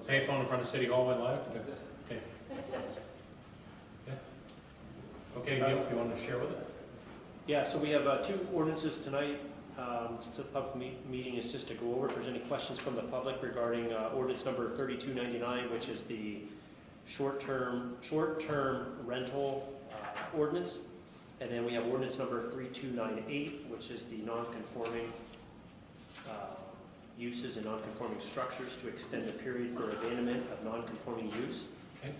Payphone in front of City Hall went live? Okay. Yeah. Okay, Neil, if you want to share with us. Yeah, so we have two ordinances tonight. It's a public meeting. Is just to go over if there's any questions from the public regarding ordinance number 3299, which is the short-term rental ordinance. And then we have ordinance number 3298, which is the non-conforming uses and non-conforming structures to extend the period for abandonment of non-conforming use. Okay.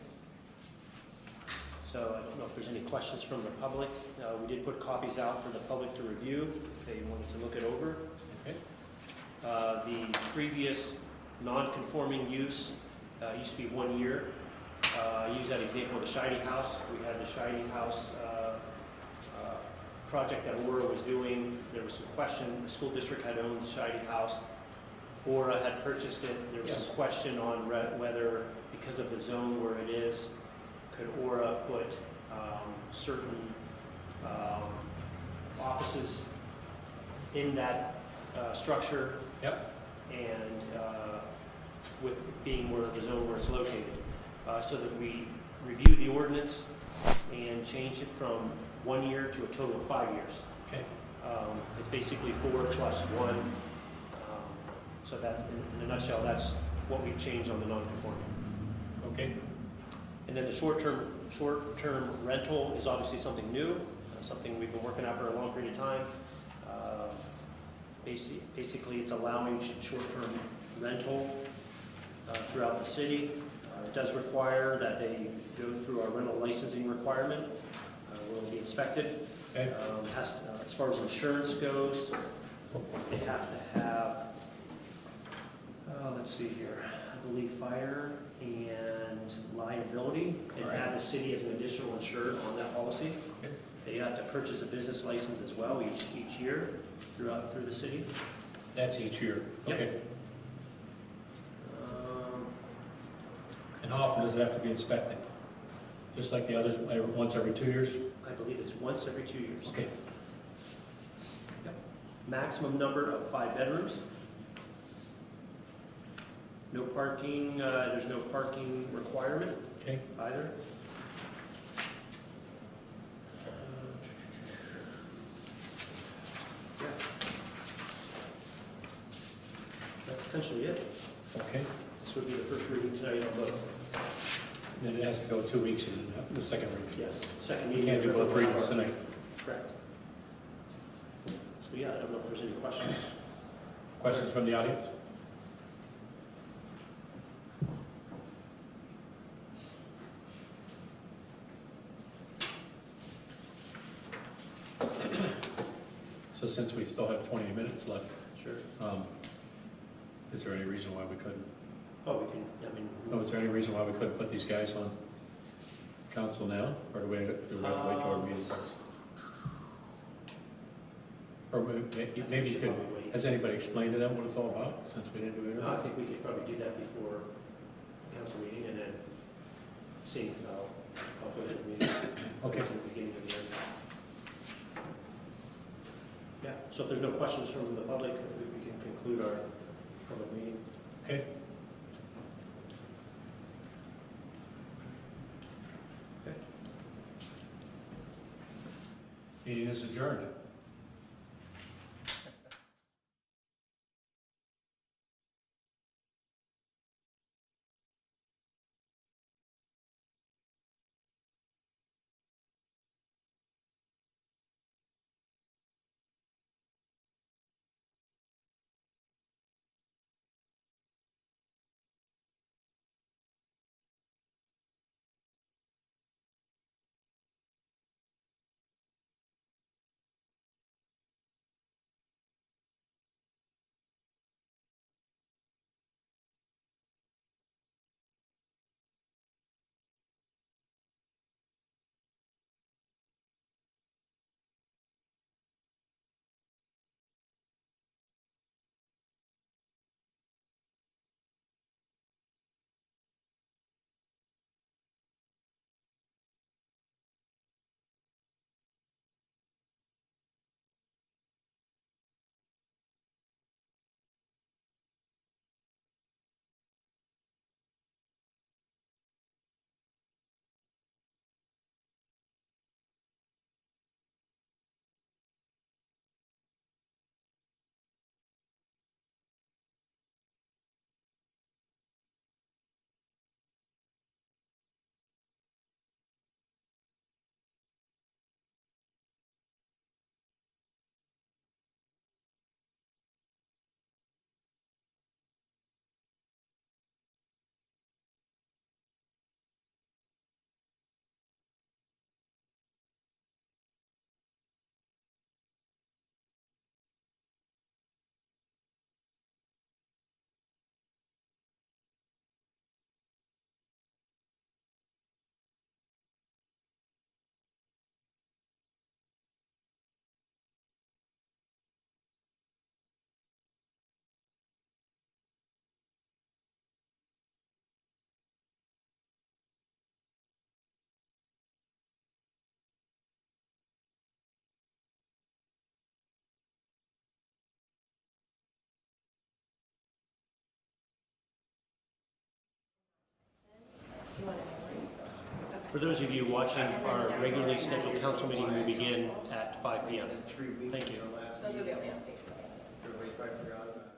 So I don't know if there's any questions from the public. We did put copies out for the public to review if they wanted to look it over. Okay. The previous non-conforming use used to be 1 year. I use that example of the Shiny House. We had the Shiny House project that Aura was doing. There was some question. The school district had owned the Shiny House. Aura had purchased it. There was some question on whether, because of the zone where it is, could Aura put certain offices in that structure? Yep. And with being where the zone where it's located, so that we reviewed the ordinance and changed it from 1 year to a total of 5 years. Okay. It's basically 4 plus 1. So that's, in a nutshell, that's what we've changed on the non-conforming. Okay. And then the short-term rental is obviously something new, something we've been working on for a long period of time. Basically, it's allowing short-term rental throughout the city. It does require that they go through our rental licensing requirement. Will be inspected. Okay. As far as insurance goes, they have to have, let's see here, I believe fire and liability, and Right. add the city as an additional insured on that policy. Okay. They have to purchase a business license as well each year through the city. That's each year. Yep. Okay. Um, And how often does it have to be inspected? Just like the others, once every 2 years? I believe it's once every 2 years. Okay. Yep. Maximum number of 5 bedrooms. No parking, there's no parking requirement Okay. either. Yeah. That's essentially it. Okay. This would be the first reading tonight on both. And then it has to go 2 weeks in the second reading. Yes, second You meeting. can't do both readings tonight. Correct. So yeah, I don't know if there's any questions. Questions from the audience? So since we still have 20 minutes left, Sure. is there any reason why we couldn't? Oh, we can, I mean. No, is there any reason why we couldn't put these guys on council now, or do we have to wait till our meeting starts? Or maybe you could, has anybody explained to them what it's all about, since we didn't do No, I interviews? think we could probably do that before council meeting and then see how good it meeting. Okay. From the beginning to the end. Yeah, so if there's no questions from the public, we can conclude our public meeting. Okay. Meeting is adjourned. For those of you watching, our regularly scheduled council meeting will begin at 5 p.m. Thank you. Those are the only updates. Everybody probably forgot about it.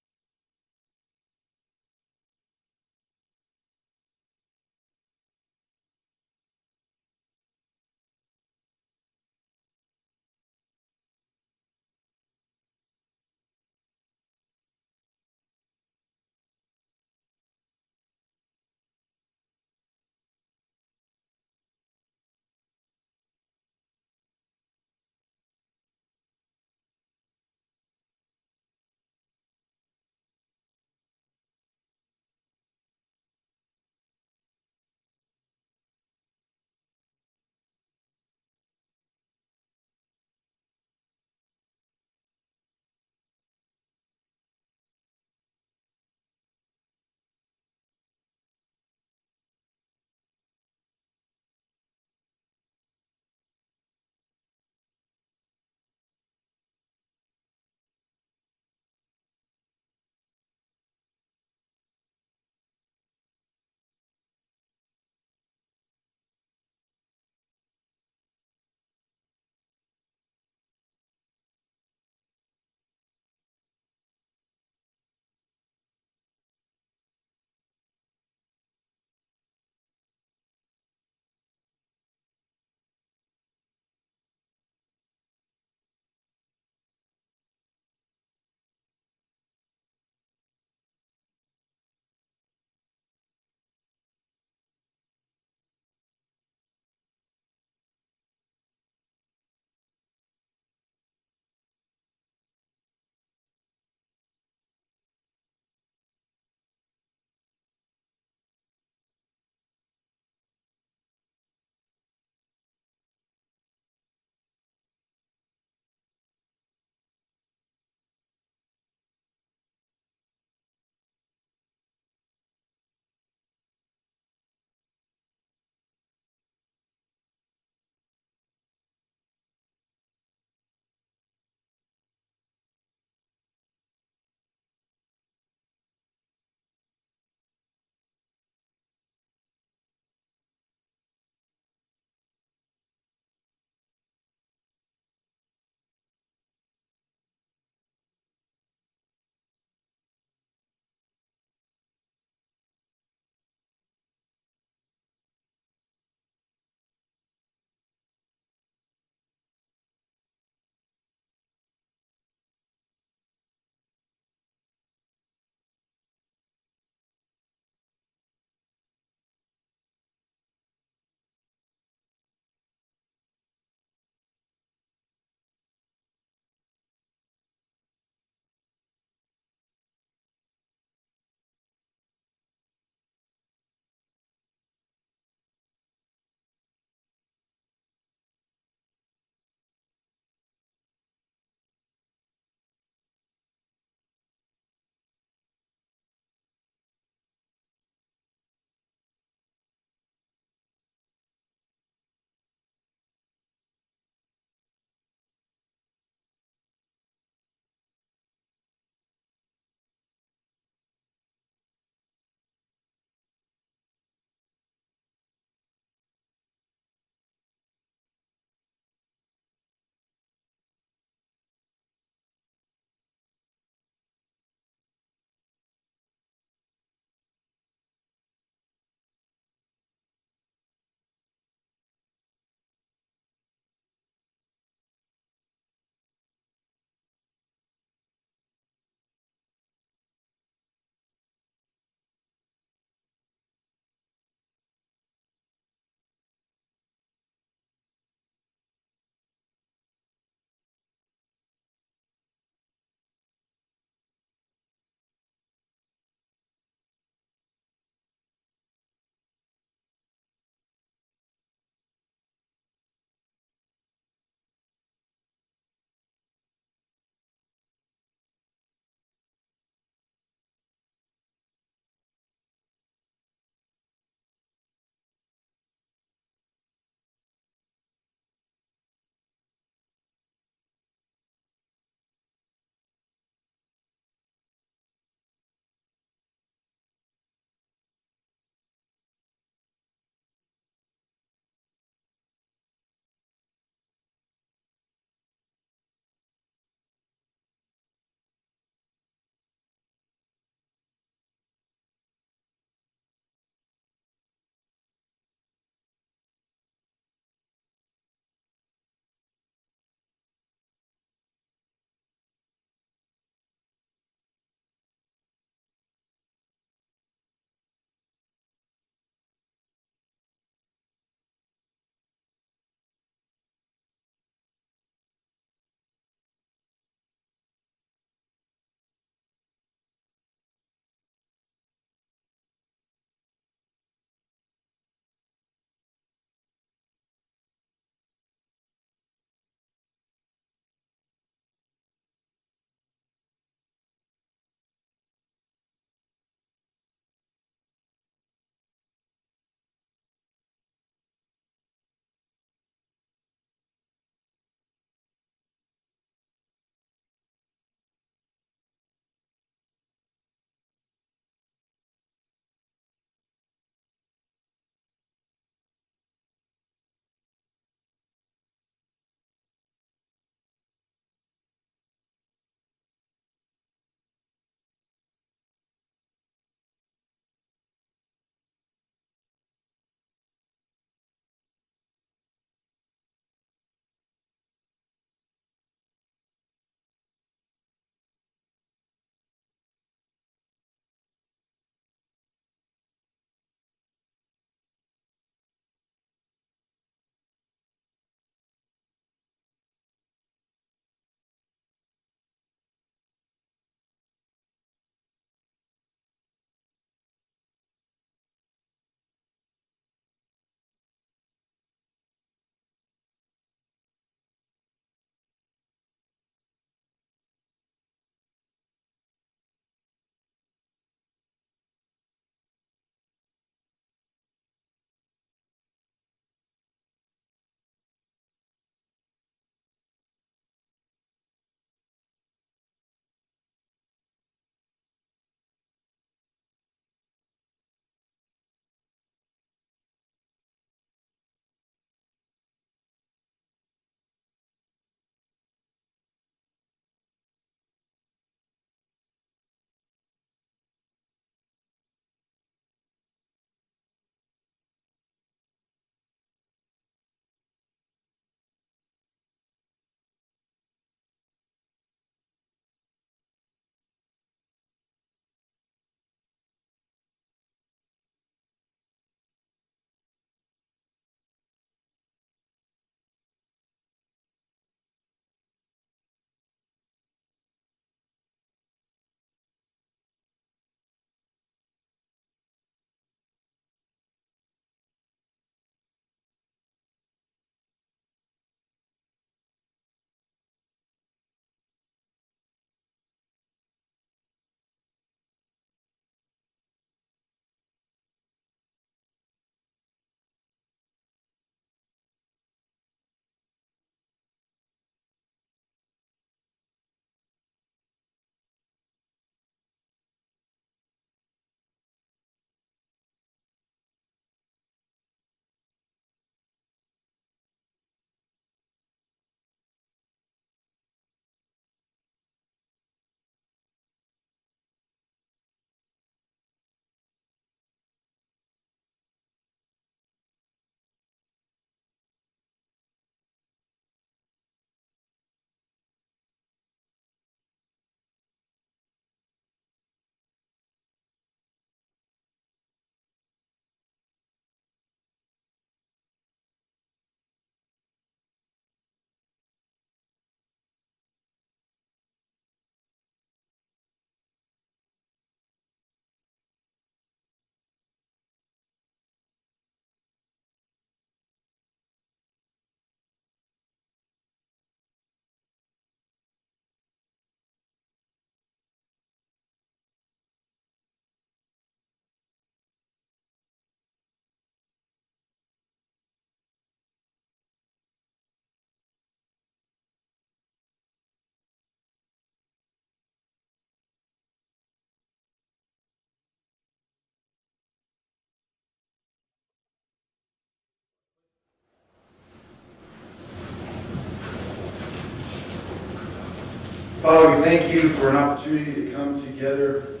Father, we thank you for an opportunity to come together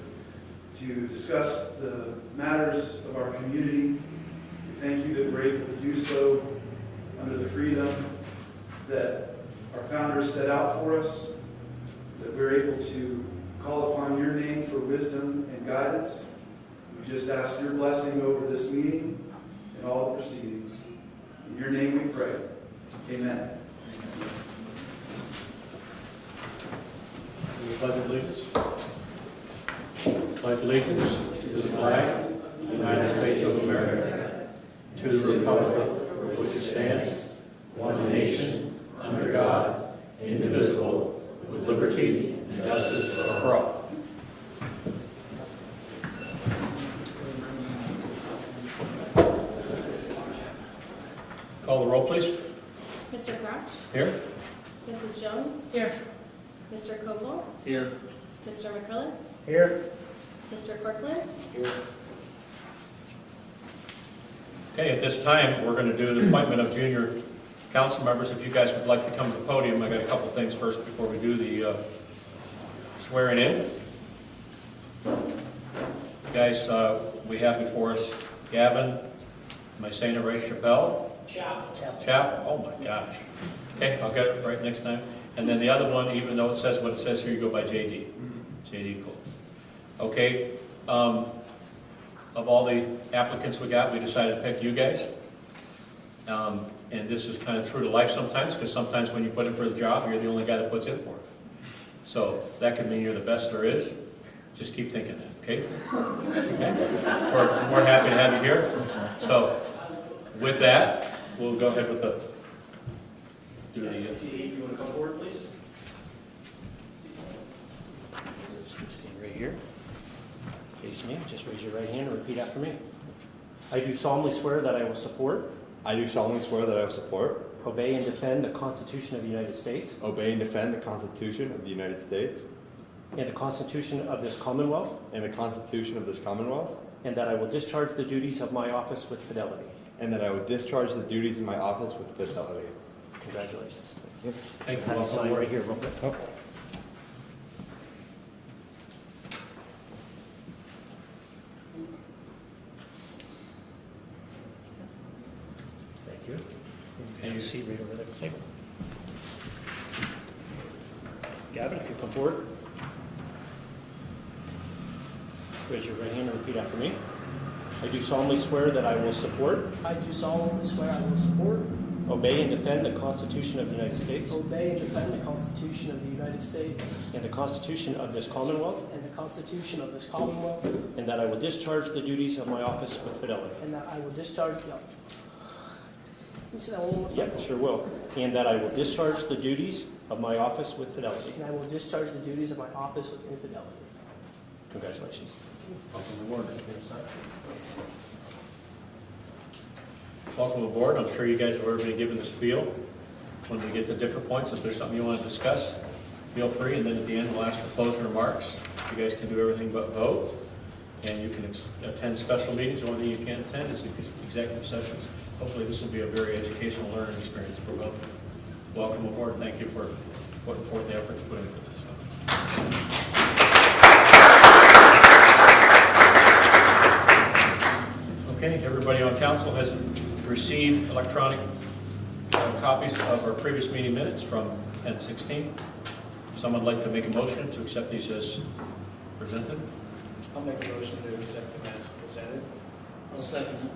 to discuss the matters of our community. We thank you that we're able to do so under the freedom that our founders set out for us, that we're able to call upon your name for wisdom and guidance. We just ask your blessing over this meeting and all the proceedings. In your name we pray. Amen. Will you pledge allegiance? Pledge allegiance to the flag of the United States of America, to the republic for which it stands, one nation, under God, indivisible, with liberty and justice for all. Call the roll, please. Mr. Crouch? Here. Mrs. Jones? Here. Mr. Koval? Here. Mr. McCrillis? Here. Mr. Corcoran? Here. Okay, at this time, we're going to do the appointment of junior council members. If you guys would like to come to the podium, I got a couple things first before we do the swearing in. Guys, we have before us Gavin, am I saying it right, Chappelle? Chap. Oh my gosh. Okay, I'll get it right next time. And then the other one, even though it says what it says here, you go by JD. JD, cool. Okay, of all the applicants we got, we decided to pick you guys. And this is kind of true to life sometimes, because sometimes when you put in for the job, you're the only guy that puts in for it. So that could mean you're the best there is. Just keep thinking that, okay? Okay? We're happy to have you here. So with that, we'll go ahead with the If you want to come forward, please. Stand right here. Face me. Just raise your right hand and repeat after me. I do solemnly swear that I will support, I do solemnly swear that I will support, obey, and defend the Constitution of the United States obey, and defend the Constitution of the United States and the Constitution of this Commonwealth, and the Constitution of this Commonwealth, and that I will discharge the duties of my office with fidelity. and that I will discharge the duties of my office with fidelity. Congratulations. Thank you. Have you Welcome sign aboard. right here real quick. Thank you. And you see right over there at the table. Gavin, if you come forward. Raise your right hand and repeat after me. I do solemnly swear that I will support, I do solemnly swear I will support, obey, and defend the Constitution of the United States obey, and defend the Constitution of the United States and the Constitution of this Commonwealth, and the Constitution of this Commonwealth, and that I will discharge the duties of my office with fidelity. and that I will discharge the... Can you say that one more time? Yeah, sure will. And that I will discharge the duties of my office with fidelity. And I will discharge the duties of my office with infidelity. Congratulations. Welcome aboard. Welcome aboard. I'm sure you guys have already been given the spiel. When we get to different points, if there's something you want to discuss, feel free. And then at the end, we'll ask for closing remarks. You guys can do everything but vote. And you can attend special meetings. The only thing you can't attend is executive sessions. Hopefully this will be a very educational learning experience for both. Welcome aboard. Thank you for putting forth the effort to put into this. Okay, everybody on council has received electronic copies of our previous meeting minutes from 10/16. Someone like to make a motion to accept these as presented? I'll make a motion to accept them as presented. I'll second it.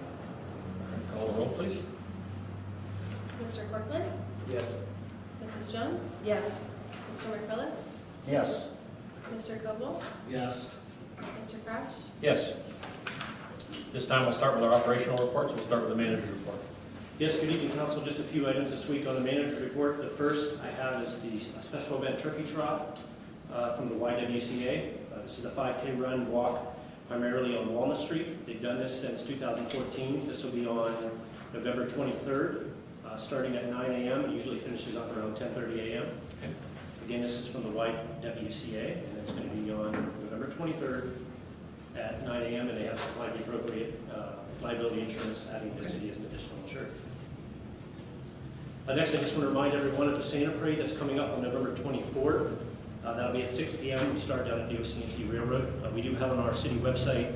Call the roll, please. Mr. Corcoran? Yes. Mrs. Jones? Yes. Mr. McCrillis? Yes. Mr. Koval? Yes. Mr. Crouch? Yes. This time we'll start with our operational reports. We'll start with the manager's report. Yes, good evening, council. Just a few items this week on the manager's report. The first I have is the special event turkey trot from the YWCA. This is a 5K run walk primarily on Walnut Street. They've done this since 2014. This will be on November 23rd, starting at 9 a.m. It usually finishes up around 10:30 a.m. Okay. Again, this is from the YWCA, and it's going to be on November 23rd at 9 a.m. and they have supplied the appropriate liability insurance, adding the city as an additional insured. Next, I just want to remind everyone of the Santa Parade that's coming up on November 24th. That'll be at 6 p.m. We start down at the OC&T Railroad. We do have on our city website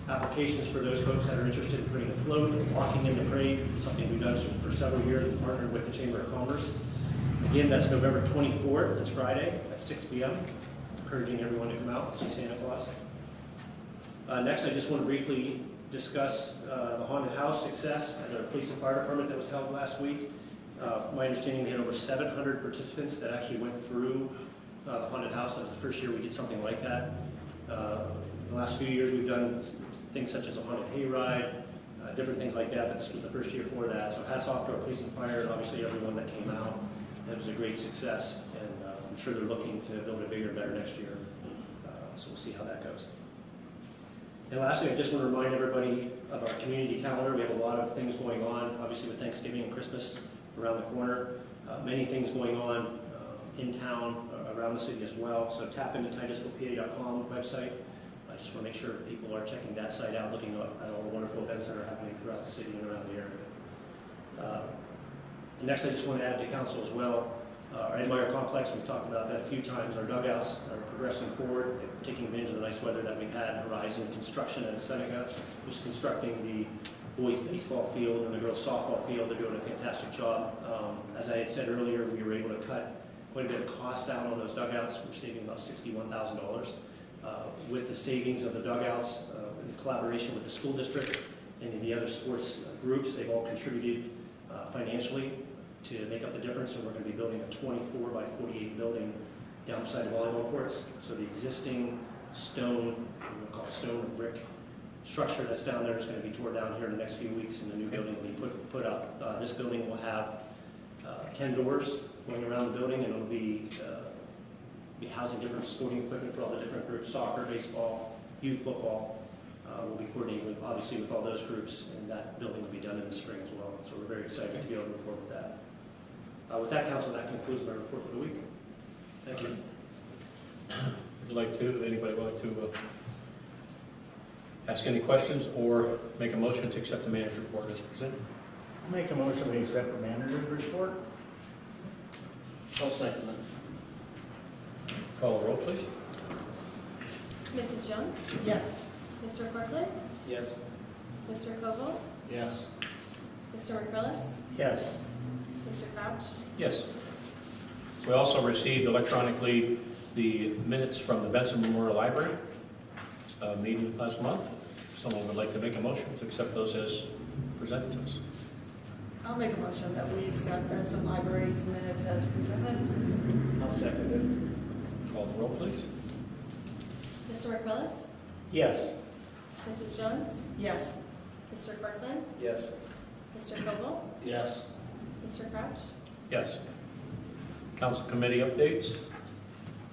applications for those folks that are interested in putting a float, walking in the parade, something we've done for several years. We partnered with the Chamber of Commerce. Again, that's November 24th, that's Friday, at 6 p.m. Encouraging everyone to come out and see Santa Claus. Next, I just want to briefly discuss the haunted house success at our police and fire department that was held last week. My understanding, we had over 700 participants that actually went through the haunted house. That was the first year we did something like that. The last few years we've done things such as a haunted hayride, different things like that, but this was the first year for that. So hats off to our police and fire and obviously everyone that came out. It was a great success, and I'm sure they're looking to build it bigger and better next year. So we'll see how that goes. And lastly, I just want to remind everybody of our community calendar. We have a lot of things going on, obviously with Thanksgiving and Christmas around the corner. Many things going on in town, around the city as well. So tap into TitusvillePA.com website. I just want to make sure people are checking that site out, looking at all the wonderful events that are happening throughout the city and around the area. And next, I just want to add to council as well, our Admire Complex, we've talked about that a few times. Our dugouts are progressing forward, taking advantage of the nice weather that we've had. Horizon Construction at Seneca, who's constructing the boys baseball field and the girls softball field. They're doing a fantastic job. As I had said earlier, we were able to cut quite a bit of cost out on those dugouts. We're saving about $61,000. With the savings of the dugouts, in collaboration with the school district and the other sports groups, they've all contributed financially to make up the difference, and we're going to be building a 24 by 48 building down beside the volleyball courts. So the existing stone, we'll call stone and brick structure that's down there is going to be torn down here in the next few weeks, and the new building will be put up. This building will have 10 doors going around the building, and it'll be housing different sporting equipment for all the different groups: soccer, baseball, youth football. We'll be coordinating obviously with all those groups, and that building will be done in the spring as well. So we're very excited to be able to move forward with that. With that, council, that concludes my report for the week. Thank you. Anybody would like to ask any questions or make a motion to accept the manager's report as presented? Make a motion we accept the manager's report. I'll second it. Call the roll, please. Mrs. Jones? Yes. Mr. Corcoran? Yes. Mr. Koval? Yes. Mr. McCrillis? Yes. Mr. Crouch? Yes. We also received electronically the minutes from the Benson Memorial Library meeting last month. Someone would like to make a motion to accept those as presented to us. I'll make a motion that we accept Benson Library's minutes as presented. I'll second it. Call the roll, please. Mr. McCrillis? Yes. Mrs. Jones? Yes. Mr. Corcoran? Yes. Mr. Koval? Yes. Mr. Crouch? Yes. Council committee updates.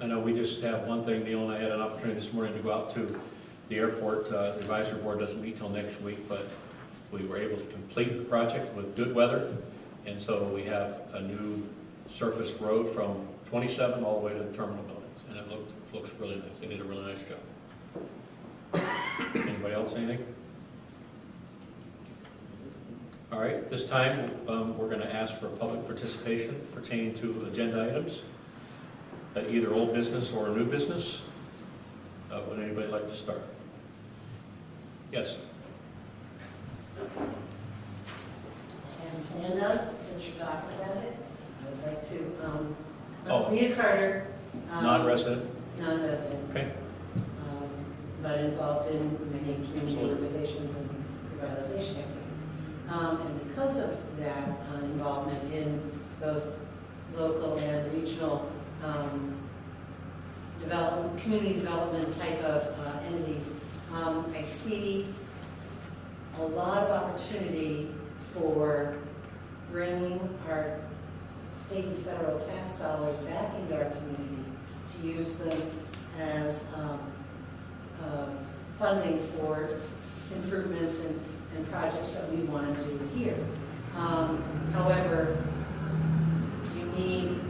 I know we just have one thing. Neil and I had an opportunity this morning to go out to the airport. The advisory board doesn't meet till next week, but we were able to complete the project with good weather. And so we have a new surface road from 27 all the way to the terminal buildings. And it looks really nice. They did a really nice job. Anybody else, anything? All right, at this time, we're going to ask for public participation pertaining to agenda items, either old business or new business. Would anybody like to start? Yes. I haven't planned on it, since you're talking about it. I would like to, Oh. Leah Carter. Non-resident? Non-resident. Okay. But involved in many community Absolutely. organizations and revitalization activities. And because of that involvement in both local and regional development, community development type of entities, I see a lot of opportunity for bringing our state and federal tax dollars back into our community to use them as funding for improvements and projects that we want to do here. However, you need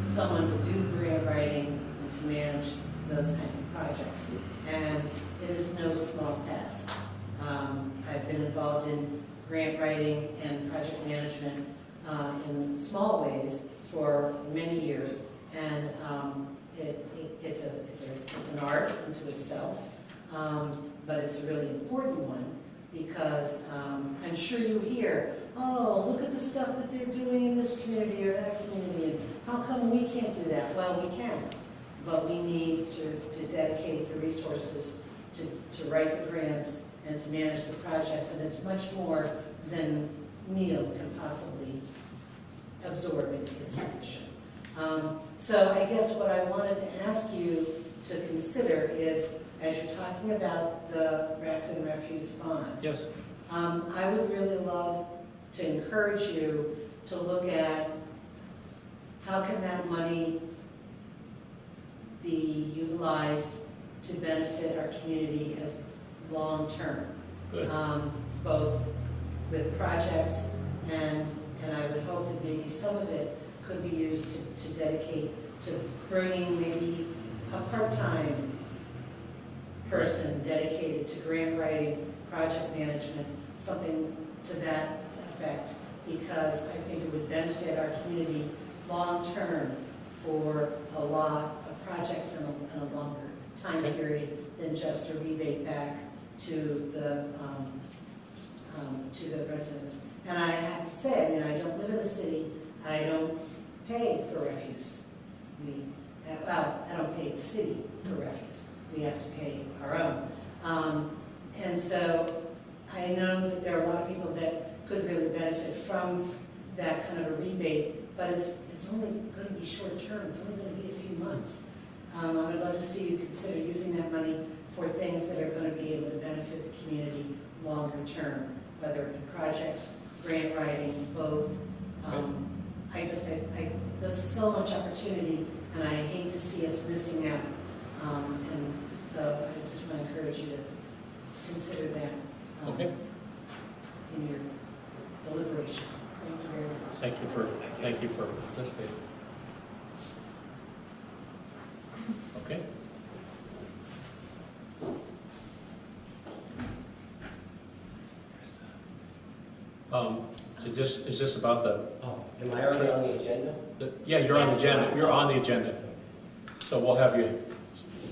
someone to do the grant writing and to manage those kinds of projects. And it is no small task. I've been involved in grant writing and project management in small ways for many years, and it's an art unto itself, but it's a really important one because I'm sure you hear, oh, look at the stuff that they're doing in this community or that community, and how come we can't do that? Well, we can, but we need to dedicate the resources to write the grants and to manage the projects, and it's much more than Neil can possibly absorb into his position. So I guess what I wanted to ask you to consider is, as you're talking about the raccoon refuse bond, Yes. I would really love to encourage you to look at how can that money be utilized to benefit our community as long-term. Good. Both with projects and I would hope that maybe some of it could be used to dedicate to bringing maybe a part-time person dedicated to grant writing, project management, something to that effect, because I think it would benefit our community long-term for a lot of projects in a longer time Okay. period than just a rebate back to the residents. And I have to say, I mean, I don't live in the city, I don't pay for refuse. I don't pay the city for refuse. We have to pay our own. And so I know that there are a lot of people that could really benefit from that kind of a rebate, but it's only going to be short term. It's only going to be a few months. I would love to see you consider using that money for things that are going to be able to benefit the community longer term, whether it be projects, grant writing, both. There's so much opportunity, and I hate to see us missing out. And so I just want to encourage you to consider that Okay. in your deliberation. Thank you very much. Thank you for participating. Okay. Is this about the? Oh, am I already on the agenda? Yeah, you're on the agenda. You're on the agenda. So we'll have you.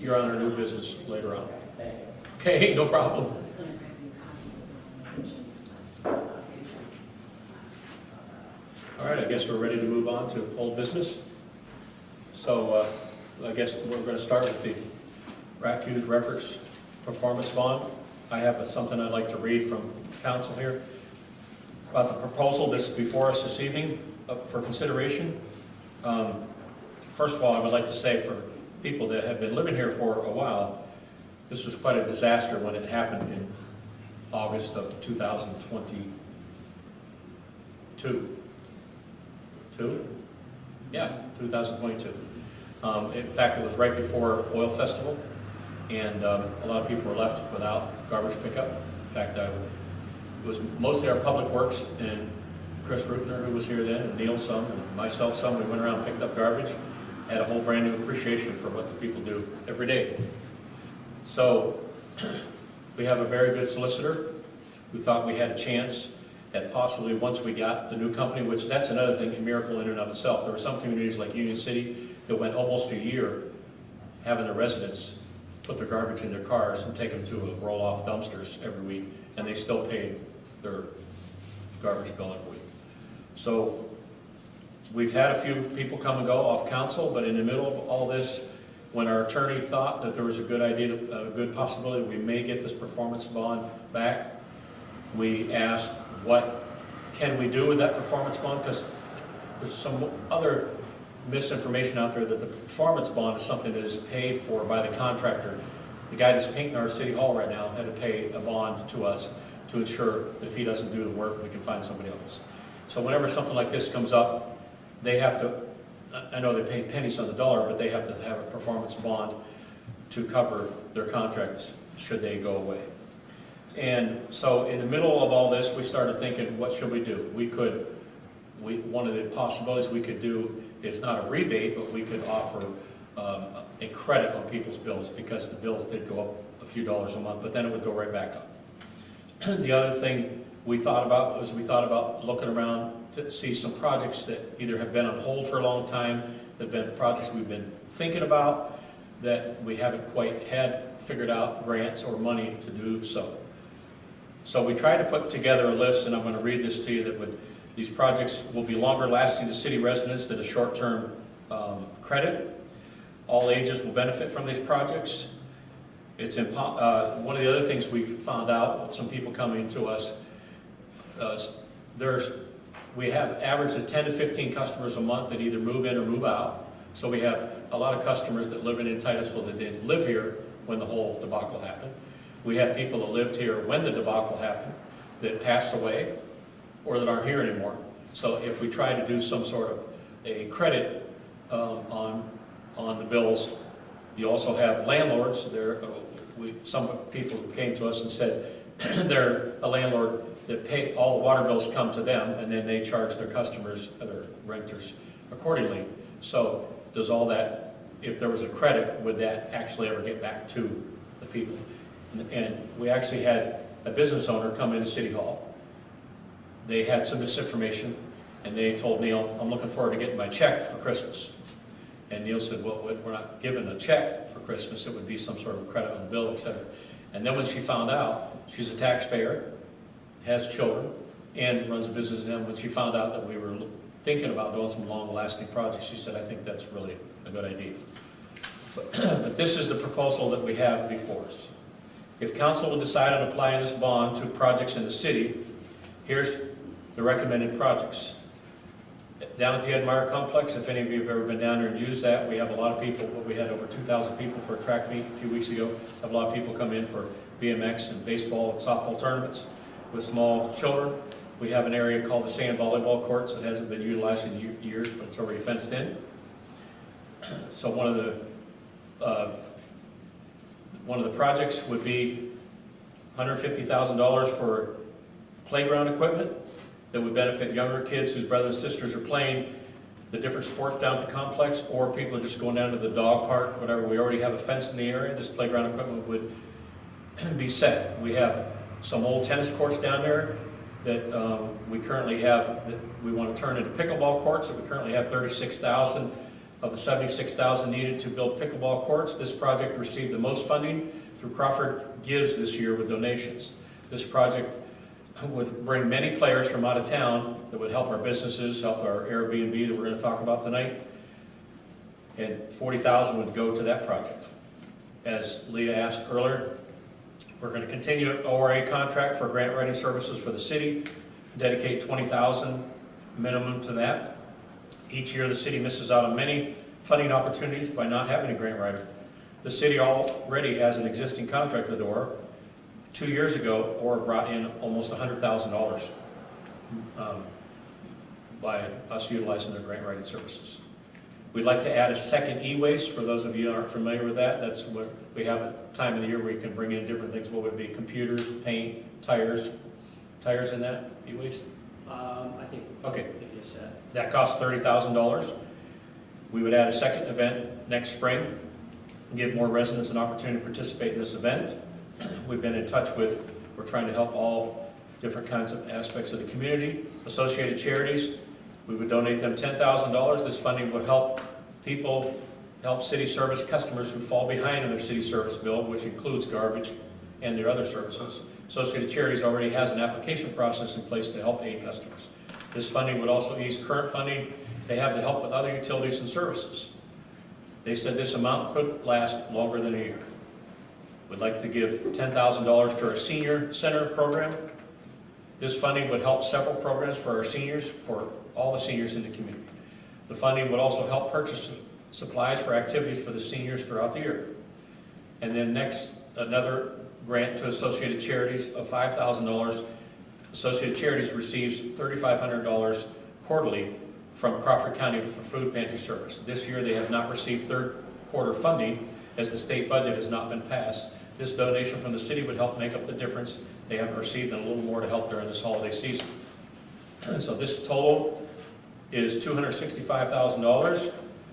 You're on our new business later on. Thank you. Okay, no problem. I was going to grab you a copy of the resolution. All right, I guess we're ready to move on to old business. So I guess we're going to start with the raccoon reference performance bond. I have something I'd like to read from council here about the proposal that's before us this evening for consideration. First of all, I would like to say for people that have been living here for a while, this was quite a disaster when it happened in August of 2022. Yeah, 2022. In fact, it was right before Oil Festival, and a lot of people were left without garbage pickup. In fact, it was mostly our public works and Chris Rutner, who was here then, and Neil some, and myself some. We went around and picked up garbage, had a whole brand new appreciation for what the people do every day. So we have a very good solicitor who thought we had a chance that possibly once we got the new company, which that's another thing, a miracle in and of itself. There were some communities like Union City that went almost a year having the residents put their garbage in their cars and take them to a roll-off dumpsters every week, and they still paid their garbage bill every week. So we've had a few people come and go off council, but in the middle of all this, when our attorney thought that there was a good idea, a good possibility we may get this performance bond back, we asked, what can we do with that performance bond? Because there's some other misinformation out there that the performance bond is something that is paid for by the contractor. The guy that's painting our city hall right now had to pay a bond to us to ensure that if he doesn't do the work, we can find somebody else. So whenever something like this comes up, they have to, I know they pay pennies on the dollar, but they have to have a performance bond to cover their contracts should they go away. And so in the middle of all this, we started thinking, what should we do? One of the possibilities we could do is not a rebate, but we could offer a credit on people's bills, because the bills did go up a few dollars a month, but then it would go right back up. The other thing we thought about was looking around to see some projects that either have been on hold for a long time, There've been projects we've been thinking about that we haven't quite had figured out grants or money to do so. So we tried to put together a list, and I'm going to read this to you, that these projects will be longer lasting to city residents than a short-term credit. All ages will benefit from these projects. It's one of the other things we found out with some people coming to us, we have average of 10 to 15 customers a month that either move in or move out. So we have a lot of customers that live in Titusville that didn't live here when the whole debacle happened. We have people that lived here when the debacle happened that passed away or that aren't here anymore. So if we try to do some sort of a credit on the bills, you also have landlords. Some people came to us and said they're a landlord that pay all the water bills come to them, and then they charge their customers, their renters, accordingly. So does all that, if there was a credit, would that actually ever get back to the people? And we actually had a business owner come into City Hall. They had some misinformation, and they told Neil, I'm looking forward to getting my check for Christmas. And Neil said, well, we're not given a check for Christmas. It would be some sort of credit on the bill, etc. And then when she found out, she's a taxpayer, has children, and runs a business, and when she found out that we were thinking about doing some long-lasting projects, she said, I think that's really a good idea. But this is the proposal that we have before us. If council would decide on applying this bond to projects in the city, here's the recommended projects. Down at the Ed Meyer Complex, if any of you have ever been down there and used that, we have a lot of people. We had over 2,000 people for a track meet a few weeks ago. Have a lot of people come in for BMX and baseball and softball tournaments with small children. We have an area called the sand volleyball courts that hasn't been utilized in years, but it's already fenced in. So one of the projects would be $150,000 for playground equipment that would benefit younger kids whose brothers and sisters are playing the different sports down at the complex, or people are just going down to the dog park, whatever. We already have a fence in the area. This playground equipment would be set. We have some old tennis courts down there that we currently have, that we want to turn into pickleball courts. So we currently have 36,000 of the 76,000 needed to build pickleball courts. This project received the most funding through Crawford Gives this year with donations. This project would bring many players from out of town that would help our businesses, help our Airbnb that we're going to talk about tonight. And 40,000 would go to that project. As Leah asked earlier, we're going to continue an ORA contract for grant writing services for the city, dedicate 20,000 minimum to that. Each year the city misses out on many funding opportunities by not having a grant writer. The city already has an existing contract with ORA. 2 years ago, ORA brought in almost $100,000 by us utilizing their grant writing services. We'd like to add a second e-waste. For those of you who aren't familiar with that, that's what we have a time of the year where you can bring in different things. What would it be? Computers, paint, tires. Tires in that e-waste? I think. Okay. Maybe a set. That costs $30,000. We would add a second event next spring and give more residents an opportunity to participate in this event. We've been in touch with, we're trying to help all different kinds of aspects of the community. Associated Charities, we would donate them $10,000. This funding will help people, help city service customers who fall behind in their city service bill, which includes garbage and their other services. Associated Charities already has an application process in place to help aid customers. This funding would also ease current funding they have to help with other utilities and services. They said this amount could last longer than a year. We'd like to give $10,000 to our senior center program. This funding would help several programs for our seniors, for all the seniors in the community. The funding would also help purchase supplies for activities for the seniors throughout the year. And then next, another grant to Associated Charities of $5,000. Associated Charities receives $3,500 quarterly from Crawford County for food pantry service. This year they have not received third quarter funding as the state budget has not been passed. This donation from the city would help make up the difference they haven't received and a little more to help during this holiday season. So this total is $265,000.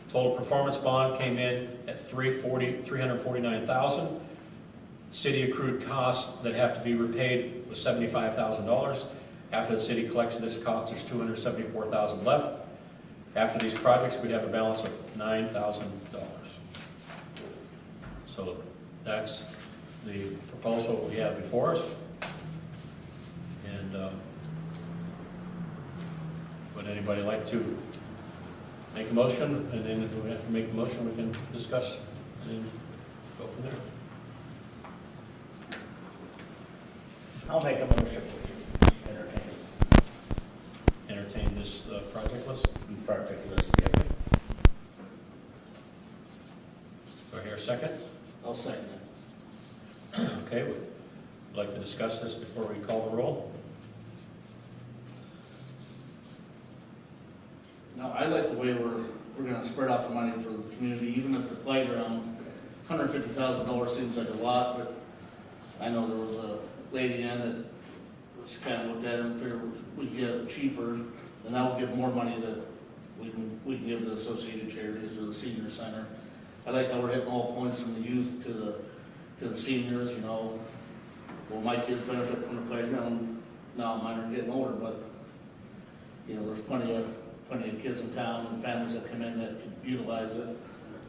Total performance bond came in at $349,000. City accrued costs that have to be repaid was $75,000. After the city collects this cost, there's $274,000 left. After these projects, we'd have a balance of $9,000. So that's the proposal we have before us. And would anybody like to make a motion? And then if we have to make a motion, we can discuss and then go from there. I'll make a motion to Entertain this project list. project list. Do I hear a second? I'll second it. Okay, we'd like to discuss this before we call the roll. No, I like the way we're gonna spread out the money for the community, even if the playground, $150,000 seems like a lot, but I know there was a lady in that was kind of looked at it and figured we could get it cheaper, and that would give more money to, we can give the Associated Charities or the Senior Center. I like how we're hitting all points from the youth to the seniors, you know. Well, my kids benefit from the playground, now mine are getting older, but, you know, there's plenty of kids in town and families that come in that could utilize it.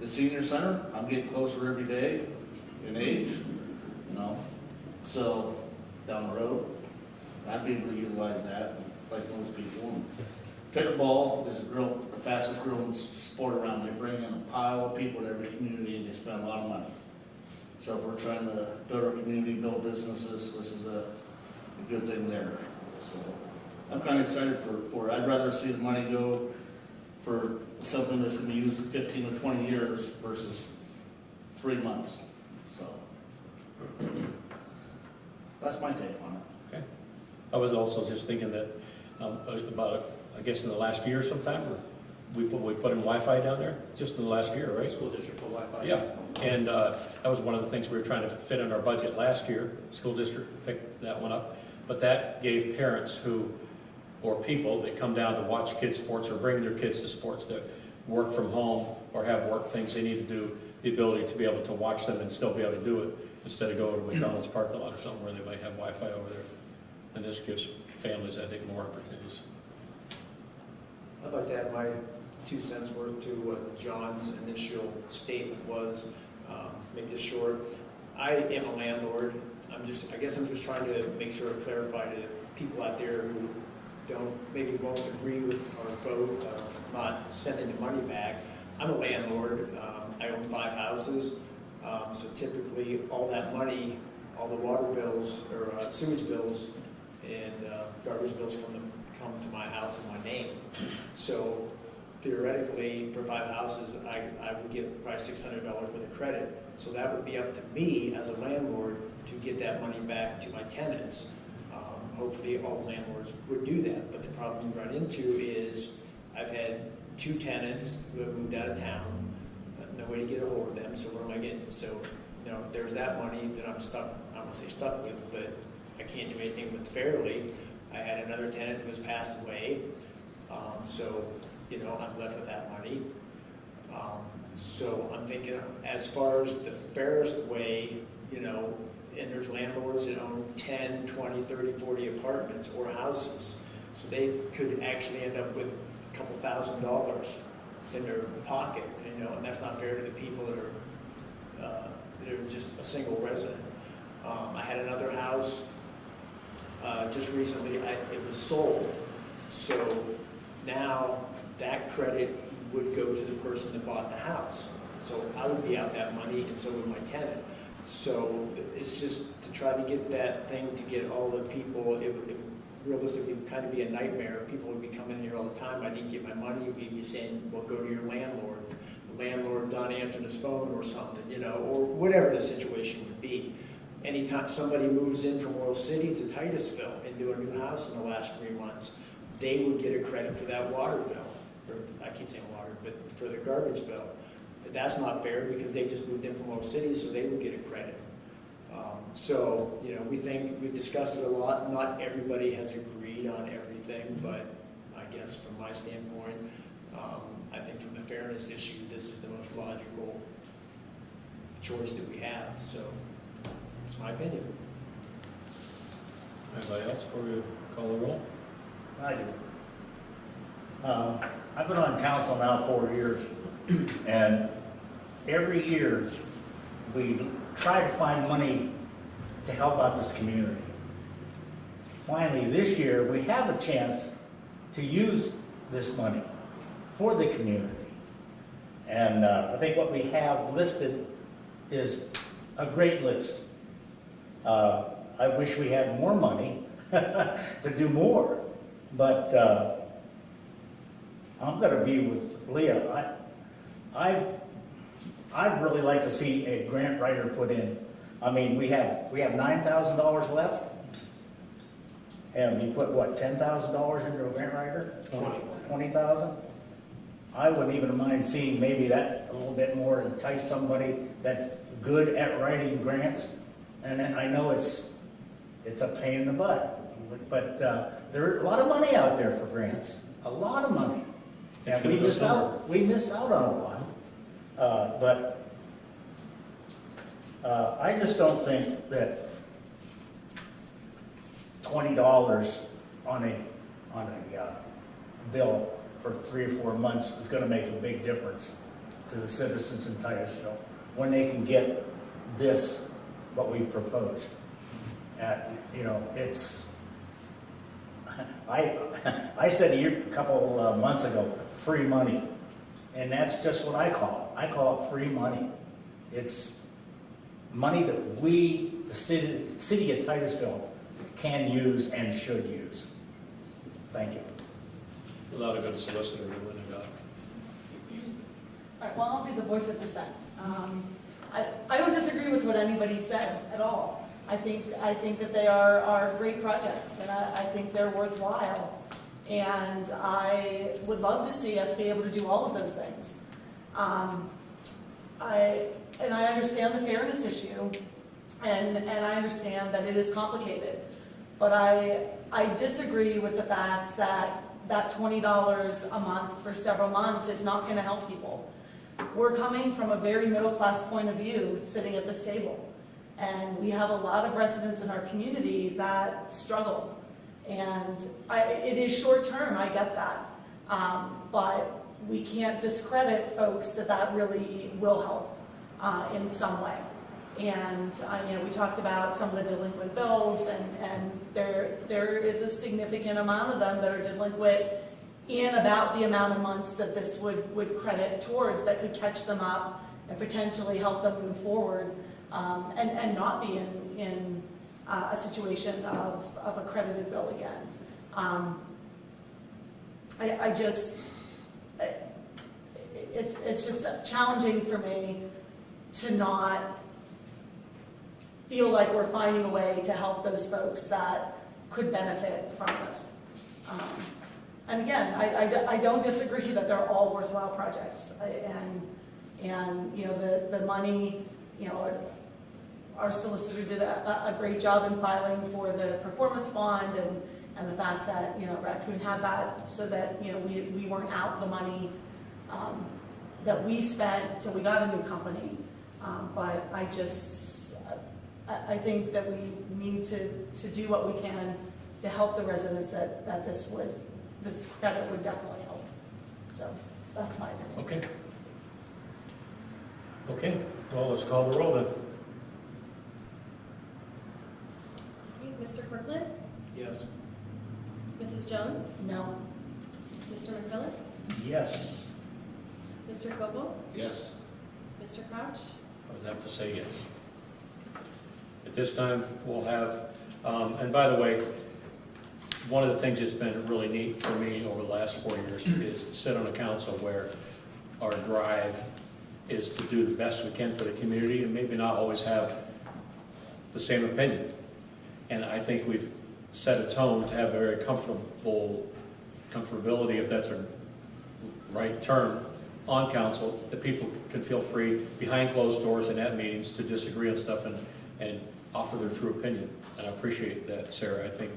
The senior center, I'm getting closer every day in age, you know, so down the road, I'd be able to utilize that like most people. Pickleball is the fastest growing sport around. They bring in a pile of people to every community and they spend a lot of money. So if we're trying to build our community, build businesses, this is a good thing there. So I'm kind of excited for it. I'd rather see the money go for something that's going to be used in 15 to 20 years versus 3 months. So that's my take on it. Okay. I was also just thinking that about, I guess in the last year sometime, we put in Wi-Fi down there, just in the last year, right? School district for Wi-Fi. Yeah, and that was one of the things we were trying to fit in our budget last year. The school district picked that one up. But that gave parents or people that come down to watch kids' sports or bring their kids to sports that work from home or have work things they need to do, the ability to be able to watch them and still be able to do it instead of going to McDonald's parking lot or something where they might have Wi-Fi over there. And this gives families, I think, more opportunities. I'd like to add my 2 cents worth to what John's initial statement was. Make this short. I am a landlord. I guess I'm just trying to make sure to clarify to people out there who maybe won't agree with our vote of not sending the money back. I'm a landlord. I own 5 houses. So typically all that money, all the water bills or sewage bills and garbage bills come to my house in my name. So theoretically, for 5 houses, I would get probably $600 worth of credit. So that would be up to me as a landlord to get that money back to my tenants. Hopefully all landlords would do that. But the problem we run into is I've had 2 tenants who have moved out of town, no way to get a hold of them. So what am I getting? So, you know, there's that money that I'm stuck, I don't want to say stuck with, but I can't do anything with fairly. I had another tenant who has passed away. So, you know, I'm left with that money. So I'm thinking as far as the fairest way, you know, and there's landlords that own 10, 20, 30, 40 apartments or houses. So they could actually end up with a couple $1,000s in their pocket, you know, and that's not fair to the people that are just a single resident. I had another house just recently, it was sold. So now that credit would go to the person that bought the house. So I would be out that money and so would my tenant. So it's just to try to get that thing to get all the people, it would realistically kind of be a nightmare. People would be coming here all the time. I didn't get my money. We'd be saying, well, go to your landlord. The landlord not answering his phone or something, you know, or whatever the situation would be. Anytime somebody moves in from Oil City to Titusville into a new house in the last 3 months, they would get a credit for that water bill. Or I keep saying water, but for the garbage bill. That's not fair because they just moved in from Oil City, so they would get a credit. So, you know, we've discussed it a lot. Not everybody has agreed on everything, but I guess from my standpoint, I think from the fairness issue, this is the most logical choice that we have. So, it's my opinion. Anybody else before we call the roll? I do. I've been on council now 4 years, and every year we try to find money to help out this community. Finally, this year, we have a chance to use this money for the community. And I think what we have listed is a great list. I wish we had more money to do more, but I'm going to be with Leah. I'd really like to see a grant writer put in. I mean, we have $9,000 left, and we put what, $10,000 into a grant writer? 20,000. I wouldn't even mind seeing maybe that a little bit more, entice somebody that's good at writing grants. And then I know it's a pain in the butt, but there's a lot of money out there for grants, a lot of money. And we miss out on a lot. But I just don't think that $20 on a bill for 3 or 4 months is going to make a big difference to the citizens in Titusville when they can get this, what we've proposed. You know, it's, I said a couple months ago, free money. And that's just what I call it. I call it free money. It's money that we, the city of Titusville, can use and should use. Thank you. Without a good solicitor, we wouldn't have got it. All right, well, I'll be the voice of dissent. I don't disagree with what anybody said at all. I think that they are great projects, and I think they're worthwhile. And I would love to see us be able to do all of those things. I understand the fairness issue, and I understand that it is complicated. But I disagree with the fact that $20 a month for several months is not going to help people. We're coming from a very middle-class point of view sitting at this table. And we have a lot of residents in our community that struggle. And it is short-term, I get that. But we can't discredit folks that really will help in some way. And we talked about some of the delinquent bills, and there is a significant amount of them that are delinquent in about the amount of months that this would credit towards, that could catch them up and potentially help them move forward, and not be in a situation of a credited bill again. It's just challenging for me to not feel like we're finding a way to help those folks that could benefit from this. And again, I don't disagree that they're all worthwhile projects. And the money, our solicitor did a great job in filing for the performance bond, and the fact that Raccoon had that so that we weren't out the money that we spent till we got a new company. But I think that we need to do what we can to help the residents that this credit would definitely help. So that's my opinion. Okay, well, let's call the roll then. Okay, Mr. Kirkland? Yes. Mrs. Jones? No. Mr. McCrillis? Yes. Mr. Koval? Yes. Mr. Crouch? I would have to say yes. At this time, we'll have, and by the way, one of the things that's been really neat for me over the last 4 years is to sit on a council where our drive is to do the best we can for the community and maybe not always have the same opinion. And I think we've set a tone to have a very comfortability, if that's a right term, on council, that people can feel free behind closed doors and at meetings to disagree on stuff and offer their true opinion. And I appreciate that, Sarah. I think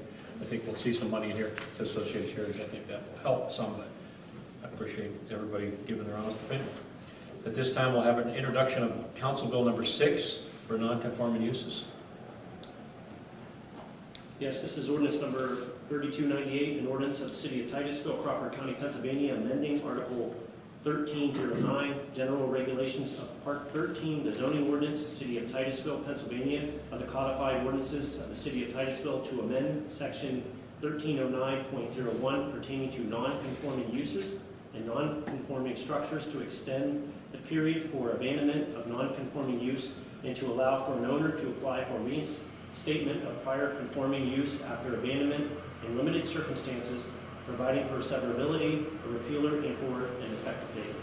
we'll see some money in here to associate charities. I think that will help some of it. I appreciate everybody giving their honest opinion. At this time, we'll have an introduction of Council Bill number 6 for non-conforming uses. Yes, this is ordinance number 3298, an ordinance of the City of Titusville, Crawford County, Pennsylvania, amending Article 1309, General Regulations of Part 13, the zoning ordinance, City of Titusville, Pennsylvania, of the codified ordinances of the City of Titusville to amend Section 1309.01 pertaining to non-conforming uses and non-conforming structures to extend the period for abandonment of non-conforming use and to allow for an owner to apply for reinstatement of prior conforming use after abandonment in limited circumstances, providing for severability, a repealer, and for an effective date.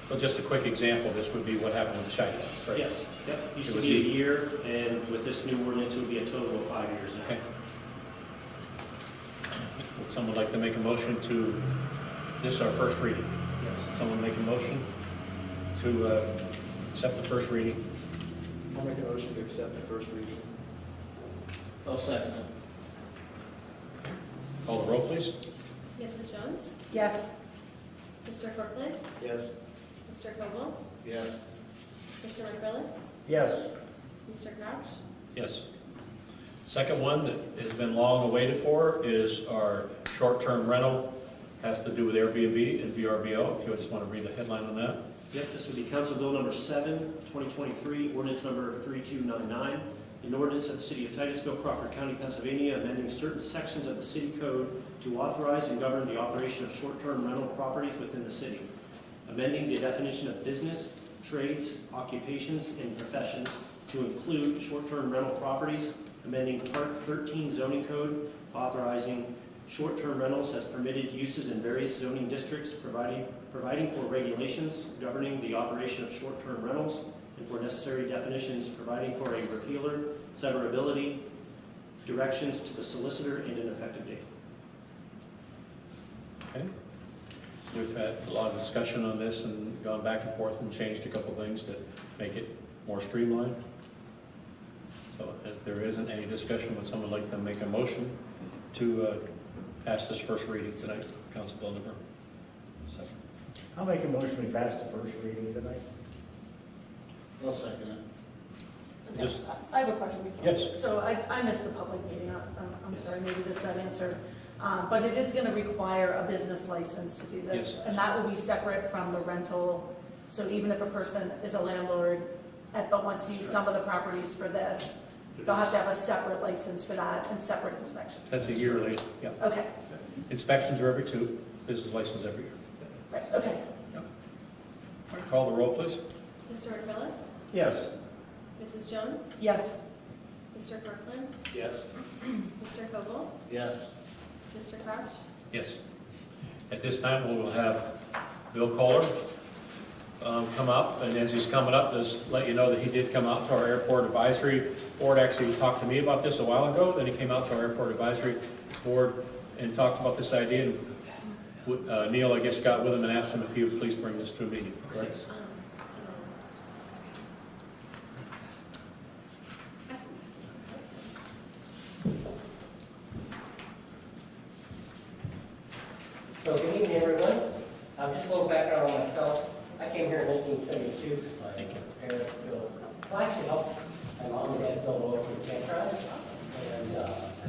So just a quick example, this would be what happened with the Shiny House, right? Yes, yep, used It to was be a the- year, and with this new ordinance, it would be a total of 5 years now. Okay. Would someone like to make a motion to, this is our first reading. Yes. Someone make a motion to accept the first reading? I'll make a motion to accept the first reading. I'll second it. Call the roll, please. Mrs. Jones? Yes. Mr. Kirkland? Yes. Mr. Koval? Yes. Mr. McCrillis? Yes. Mr. Crouch? Yes. Second one that has been long awaited for is our short-term rental. Has to do with Airbnb and VRBO. If you just want to read the headline on that. Yep, this would be Council Bill number 7, 2023, ordinance number 3299, an ordinance of the City of Titusville, Crawford County, Pennsylvania, amending certain sections of the city code to authorize and govern the operation of short-term rental properties within the city, amending the definition of business, trades, occupations, and professions to include short-term rental properties, amending Part 13 zoning code, authorizing short-term rentals as permitted uses in various zoning districts, providing for regulations governing the operation of short-term rentals, and for necessary definitions, providing for a repealer, severability, directions to the solicitor, and an effective date. Okay. We've had a lot of discussion on this and gone back and forth and changed a couple things that make it more streamlined. So if there isn't any discussion, would someone like to make a motion to pass this first reading tonight, Council Bill number 7? I'll make a motion we pass the first reading tonight. I'll second it. Just- I have a question before. Yes. So I missed the public meeting. I'm sorry, maybe this got answered. But it is going to require a business license to do this. Yes. And that will be separate from the rental. So even if a person is a landlord but wants to use some of the properties for this, they'll have to have a separate license for that and separate inspections. That's a yearly, yeah. Okay, Inspections are every 2, business license every year. right, okay. All right, call the roll, please. Mr. McCrillis? Yes. Mrs. Jones? Yes. Mr. Kirkland? Yes. Mr. Koval? Yes. Mr. Crouch? Yes. At this time, we will have Bill Kohler come up, and as he's coming up, just let you know that he did come out to our airport advisory board. Actually, he talked to me about this a while ago, then he came out to our airport advisory board and talked about this idea. And Neil, I guess, got with him and asked him if he would please bring this to a meeting, correct? So good evening, everyone. Just a little background on myself. I came here in 1972. Thank you. My parents built, well, actually helped my mom and dad build a local campground. And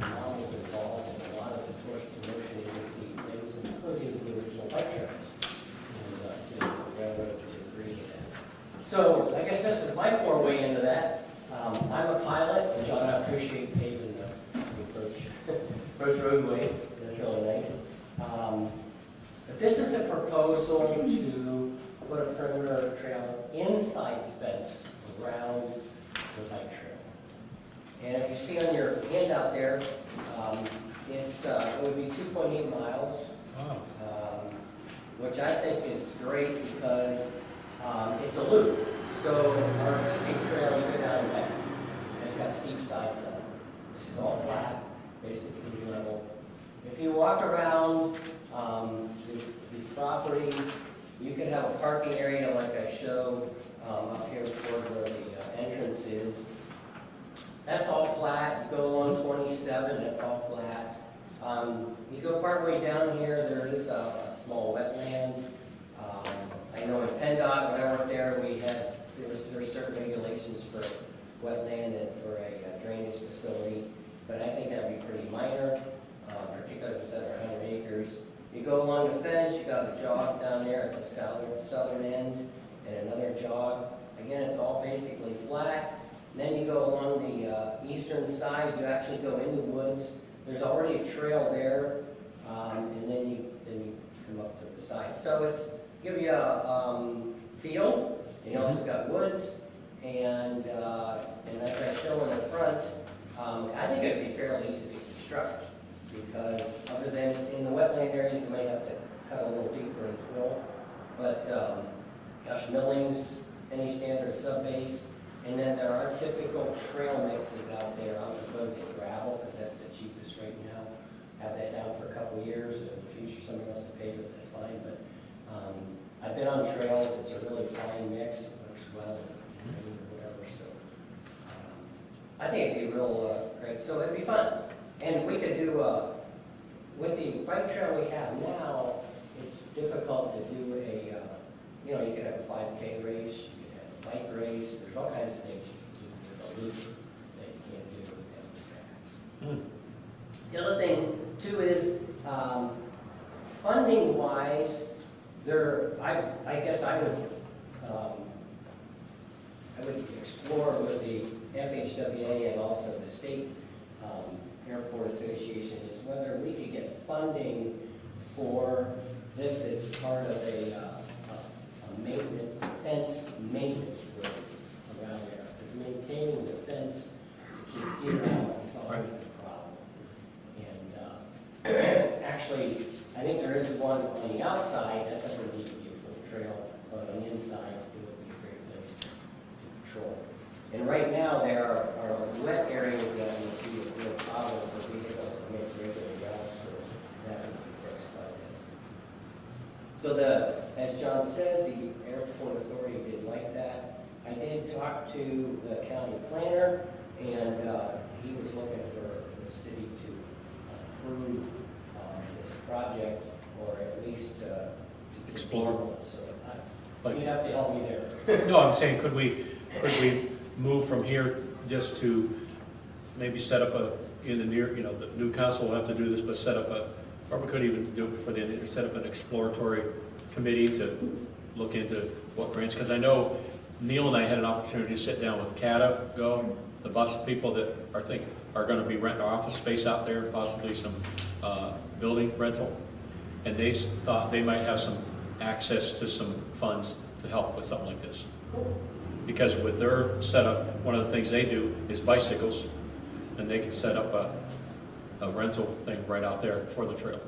my mom was involved in a lot of the tourist promotion agency things, including the original bike trails. And the railroad was agreeing to that. So I guess this is my foray into that. I'm a pilot, and John, I appreciate paving the approach roadway. That's really nice. But this is a proposal to put a perimeter trail inside the fence around the bike trail. And if you see on your handout there, it would be 2.8 miles, Wow. which I think is great because it's a loop. So our existing trail, you go down and back. And it's got steep sides on it. This is all flat, basically level. If you walk around the property, you could have a parking area like I showed up here toward where the entrance is. That's all flat. You go along 27, that's all flat. You go partway down here, there is a small wetland. I know in PennDOT, when I worked there, there were certain regulations for wetland and for a drainage facility. but I think that'd be pretty minor, particularly if it's under 100 acres. You go along the fence, you got a jog down there at the southern end, and another jog. Again, it's all basically flat. Then you go along the eastern side, you actually go in the woods. There's already a trail there, and then you come up to the side. So it's give you a field, and you also got woods, and as I show in the front, I think it'd be fairly easy to construct, because other than in the wetland areas, you may have to cut a little deeper and fill, but gosh, millings, any standard sub-base, and then there are typical trail mixes out there. I'm proposing gravel, because that's the cheapest right now. Have that down for a couple of years, and in the future somebody wants to pay for it, that's fine, but I've been on trails, it's a really fine mix, it works well, and whatever, so I think it'd be real great, so it'd be fun. And we could do, with the bike trail we have now, it's difficult to do a, you could have a 5K race, you could have a bike race, there's all kinds of things you can do. There's a loop that you can't do with that track. The other thing, too, is funding-wise, I guess I would explore with the FHWA and also the state Airport Association is whether we could get funding for this as part of a fence maintenance road around there. Because maintaining the fence to keep deer out is always a problem. And actually, I think there is one on the outside that doesn't need to be a full trail, but on the inside, it would be a great place to patrol. And right now, there are wet areas that would be a real problem for vehicles to make regular routes, so that would be fixed by this. So as John said, the airport authority did like that. I did talk to the county planner, and he was looking for the city to approve this project, or at least to Explore. So you'd have to help me there. No, I'm saying, could we move from here just to maybe set up in the near, the new council will have to do this, but set up or we could even do it set up an exploratory committee to look into what grants, because I know Neil and I had an opportunity to sit down with CATA, the bus people that are going to be renting office space out there, possibly some building rental, and they thought they might have some access to some funds to help with something like this. Because with their setup, one of the things they do is bicycles, and they can set up a rental thing right out there for the trail.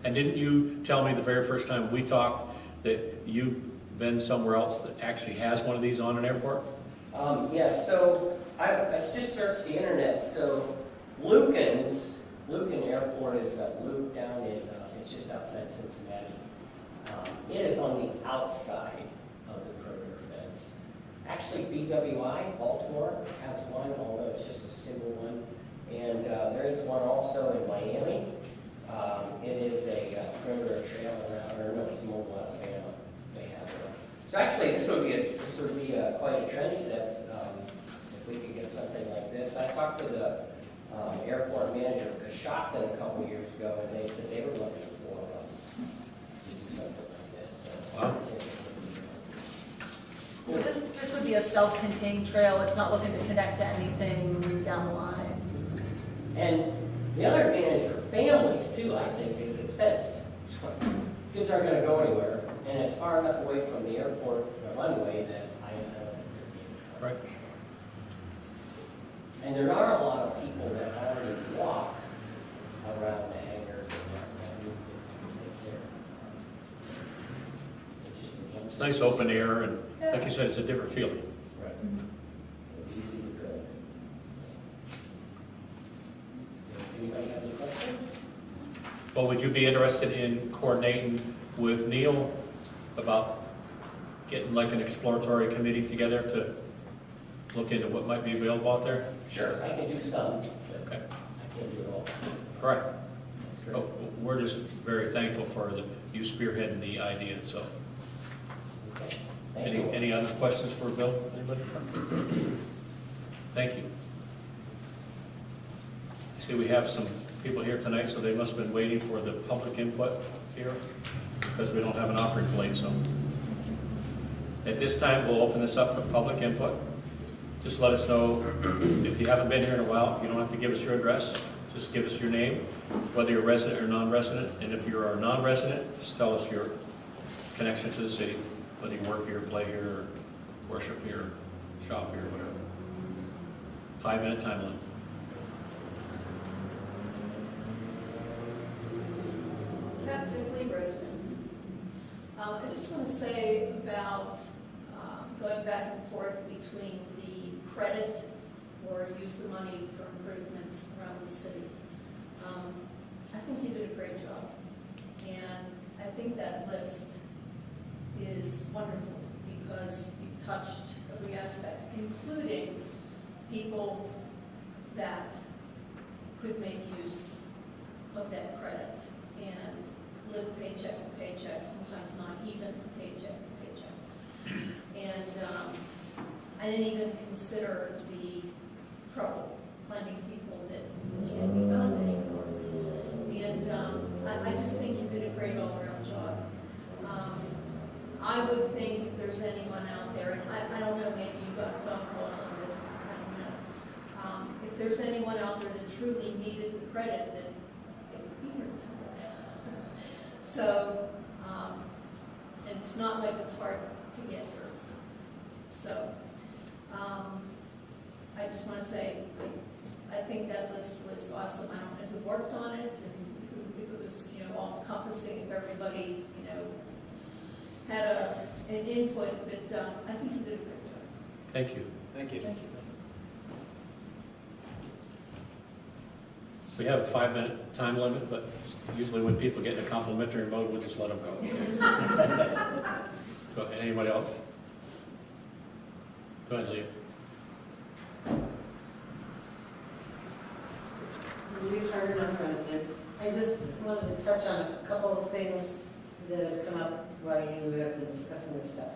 And didn't you tell me the very first time we talked that you've been somewhere else that actually has one of these on an airport? Yeah, so I just searched the internet. So Lucan Airport is a loop down in, it's just outside Cincinnati. It is on the outside of the perimeter fence. Actually, BWI, Baltimore, has one, although it's just a single one. And there is one also in Miami. It is a perimeter trail around, or no, it's Mobile, Alabama. They have one. So actually, this would be quite a trend set if we could get something like this. I talked to the airport manager of Coshocton a couple years ago, and they said they were looking for to do something like this. So, Wow. So this would be a self-contained trail, it's not looking to connect to anything down the line. And the other advantage for families too, I think, is it's fenced. So kids aren't going to go anywhere, and it's far enough away from the airport, the runway, that I don't think there'd be any problem. Right. And there are a lot of people that already walk around the hangars and that need to take care of. It's nice open air, and like you said, it's a different feeling. Right. It'll be easy to drill. Anybody have any questions? Well, would you be interested in coordinating with Neil about getting like an exploratory committee together to look into what might be available out there? Sure, I can do some, but Okay, I can't do it all. correct. That's great. Oh, we're just very thankful for you spearheading the idea, so. Okay. Thank you. Any other questions for Bill? Anybody? Thank you. See, we have some people here tonight, so they must have been waiting for the public input here, because we don't have an offering plate, so. At this time, we'll open this up for public input. Just let us know, if you haven't been here in a while, you don't have to give us your address, just give us your name, whether you're resident or non-resident, and if you're a non-resident, just tell us your connection to the city, whether you work here, play here, or worship here, shop here, whatever. 5-minute time limit. Pat Finley, resident. I just want to say about going back and forth between the credit or use the money for improvements around the city. I think you did a great job. And I think that list is wonderful because you touched every aspect, including people that could make use of that credit and live paycheck to paycheck, sometimes not even paycheck to paycheck. And I didn't even consider the trouble finding people that can't be found anymore. And I just think you did a great all-around job. I would think if there's anyone out there, and I don't know, maybe you got phone calls on this, I don't know. If there's anyone out there that truly needed the credit, then it would be here tonight. So, and it's not like it's hard to get here. So, I just want to say, I think that list was awesome. I don't know who worked on it and who, if it was, all encompassing, if everybody, had an input, but I think you did a great job. Thank you. Thank you. Thank you. We have a 5-minute time limit, but usually when people get in a complimentary mode, we'll just let them go. Go ahead. Anybody else? Go ahead, Lee. Lee Carter, non-resident. I just wanted to touch on a couple of things that have come up while you have been discussing this stuff.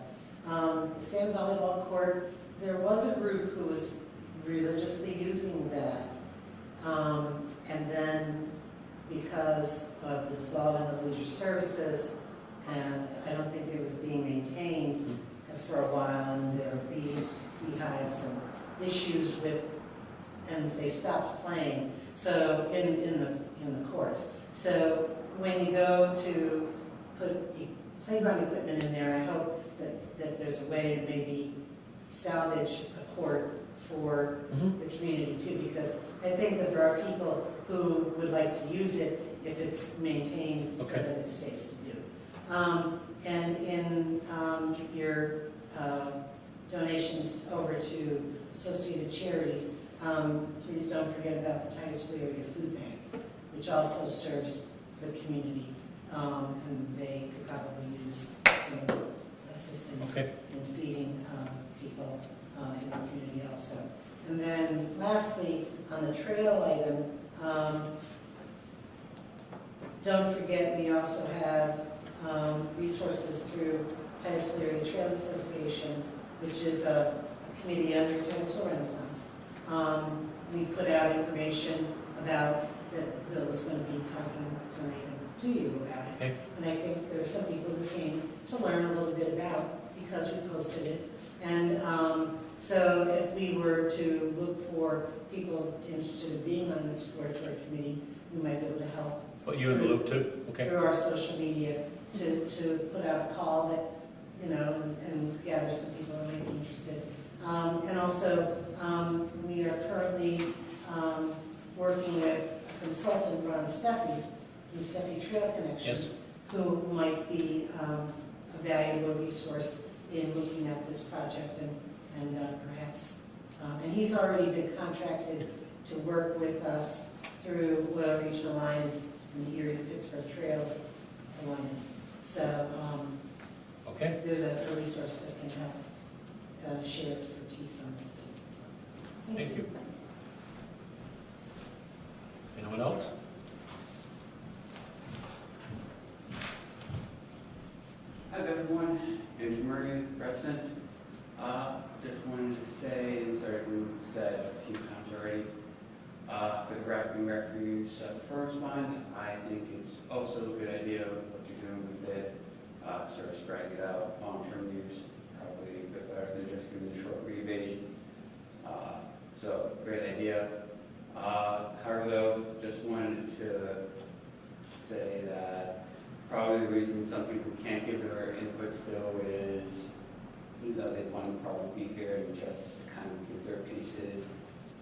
Sand volleyball court, there was a group who was religiously using that. And then because of the dissolving of leisure services, and I don't think it was being maintained for a while, and there were beehives and issues with, and they stopped playing. So in the courts. So when you go to put playground equipment in there, I hope that there's a way to maybe salvage a court for the community too, because I think that there are people who would like to use it if it's maintained so that it's safe to do. And in your donations over to Associated Charities, please don't forget about the Titusville Area Food Bank, which also serves the community, and they could probably use some assistance in feeding people in the community also. And then lastly, on the trail item, don't forget we also have resources through Titusville Area Trails Association, which is a committee under Titusville Renaissance. We put out information about that Bill was going to be talking tonight to you about it. Okay. And I think there are some people who came to learn a little bit about because we posted it. And so if we were to look for people interested in being on the exploratory committee, we might be able to help. Put you in the loop too? Okay. Through our social media to put out a call that, and gather some people that may be interested. And also, we are currently working with a consultant, Ron Steffi, from Steffi Trail Connections, who might be a valuable resource in looking at this project and perhaps, and he's already been contracted to work with us through Oil Region Alliance and the Erie Pittsburgh Trail Alliance. So there's a resource that can help share expertise on this too. So, Thank you. Anyone else? Hi everyone, Andrew Murray, President. Just wanted to say, sorry if we said a few times already, For the wrapping refuge, first one, I think it's also a good idea what you're doing with it. Sort of spreading it out, long-term use, probably a bit better than just giving a short rebate. So, great idea. However, though, just wanted to say that probably the reason some people can't give their input still is, they want to probably be here and just kind of give their pieces.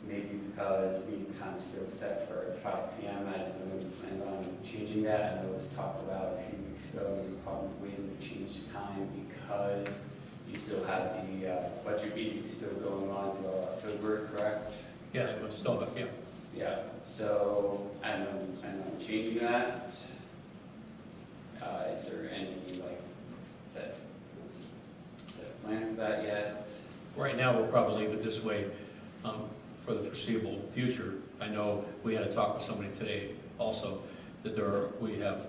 Maybe because we kind of still set for 5 p.m. I didn't plan on changing that. I know it was talked about a few weeks ago. We were probably waiting to change the time because you still have the budget meeting still going on until October, correct? Yeah, it was still, yeah. Yeah, so I don't know, we plan on changing that. Is there any, set a plan for that yet? Right now, we'll probably leave it this way for the foreseeable future. I know we had a talk with somebody today also, that we have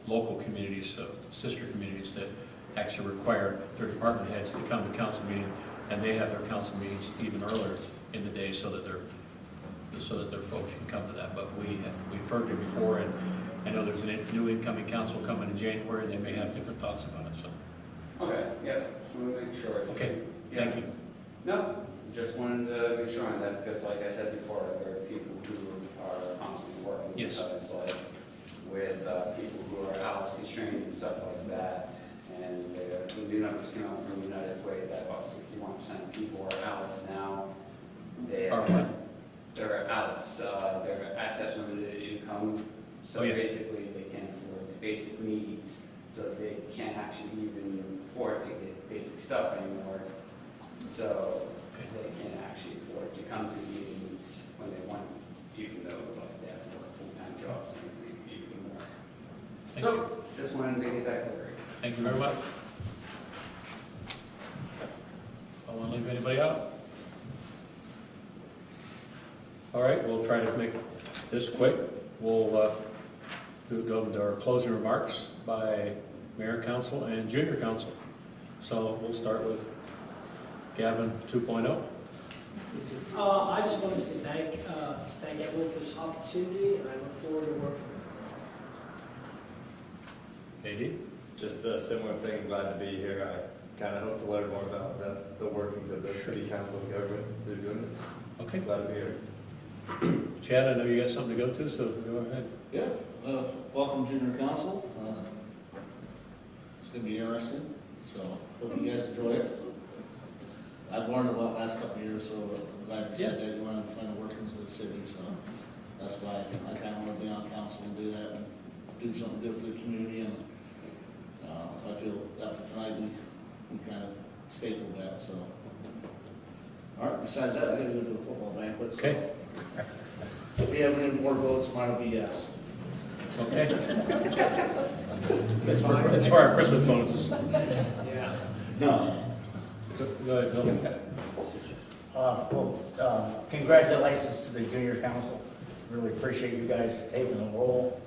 local communities, sister communities that actually require their department heads to come to council meeting, and they have their council meetings even earlier in the day so that their folks can come to that. But we've heard it before, and I know there's a new incoming council coming in January, and they may have different thoughts about it, so. Okay, yeah, just want to make sure. Okay, Yeah. thank you. No, just wanted to make sure on that, because like I said before, there are people who are constantly working. Yes. Because like with people who are hours constrained and stuff like that, and the new numbers came out from United Way that about 61% of people are outs now. They're outs, they're asset limited income, so basically they can't afford the basic needs, so they can't actually even afford to get basic stuff anymore. So they can't actually afford to come to meetings when they want, even though they have to work full-time jobs and even more. Thank you. Just wanted to make it that clear. Thank you very much. I want to leave anybody out? All right, we'll try to make this quick. We'll go into our closing remarks by Mayor, Council, and Junior Council. So we'll start with Gavin 2.0. I just want to say thank everyone for this opportunity, and I look forward to working with you. AD? Just a similar thing, glad to be here. I kind of hope to learn more about the workings of the city council and government through doing this. Okay. Glad to be here. Chad, I know you got something to go to, so go ahead. Yeah, welcome Junior Council. It's going to be interesting, so hope you guys enjoy it. I've learned a lot last couple of years, so I'm glad you said that you want to find the workings of the city, so that's why I kind of want to be on council and do that and do something good for the community, and I feel after tonight we kind of stapled that, so. All right, besides that, I got to go to a football banquet, so. Okay. If we have any more votes, mine will be yes. Okay. That's for our Christmas bonuses. Yeah. No. Go ahead, Bill. Congratulations to the junior council. Really appreciate you guys taking the role.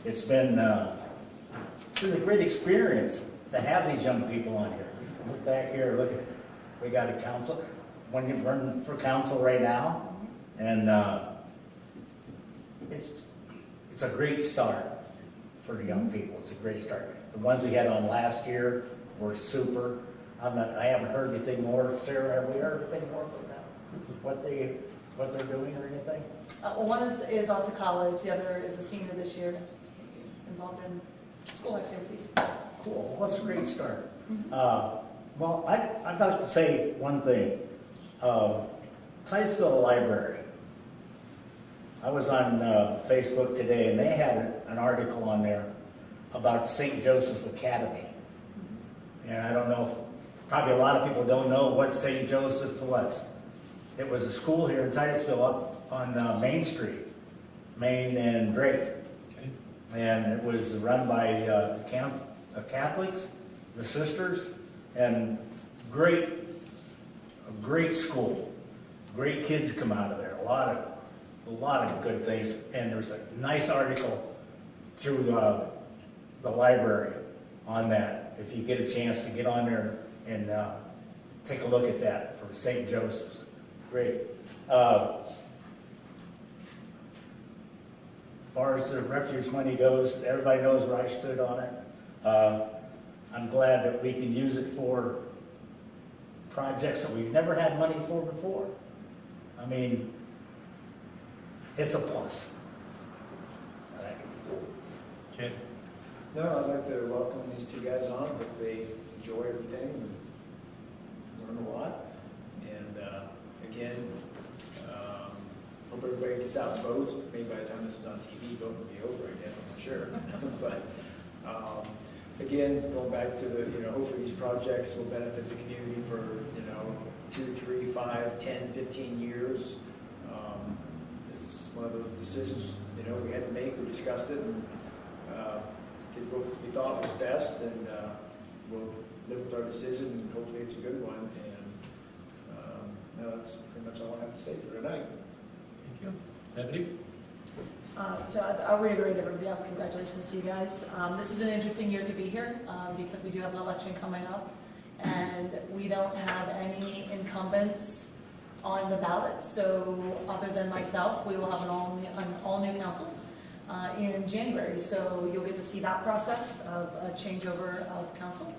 It's been a great experience to have these young people on here. Look back here, look at it. We got a council. When you run for council right now, and it's a great start for the young people. It's a great start. The ones we had on last year were super. I haven't heard anything more. Sarah, have we heard anything more from them? What they're doing or anything? One is off to college, the other is a senior this year, involved in school activities. Cool, well, that's a great start. Well, I'd like to say one thing. Titusville Library. I was on Facebook today, and they had an article on there about St. Joseph Academy. And I don't know if, probably a lot of people don't know what St. Joseph was. It was a school here in Titusville up on Main Street, Main and Drake. Okay. And it was run by Catholics, the sisters, and a great school. Great kids come out of there. A lot of good things. And there's a nice article through the library on that. If you get a chance to get on there and take a look at that for St. Joseph's. Great. As far as the refuge money goes, everybody knows where I stood on it. I'm glad that we can use it for projects that we've never had money for before. I mean, it's a plus. Jay? No, I'd like to welcome these two guys on, hope they enjoy everything and learn a lot. And again, hope everybody gets out and votes. Maybe by the time this is on TV, voting will be over, I guess, I'm not sure. But again, going back to the, hopefully these projects will benefit the community for, 2, 3, 5, 10, 15 years. It's one of those decisions, we had to make. We discussed it and did what we thought was best, and we'll live with our decision, and hopefully it's a good one. And no, that's pretty much all I have to say for tonight. Thank you. Deputy? So I'll reiterate everybody else, congratulations to you guys. This is an interesting year to be here because we do have an election coming up, and we don't have any incumbents on the ballot. So other than myself, we will have an all-new council in January. So you'll get to see that process of a changeover of council.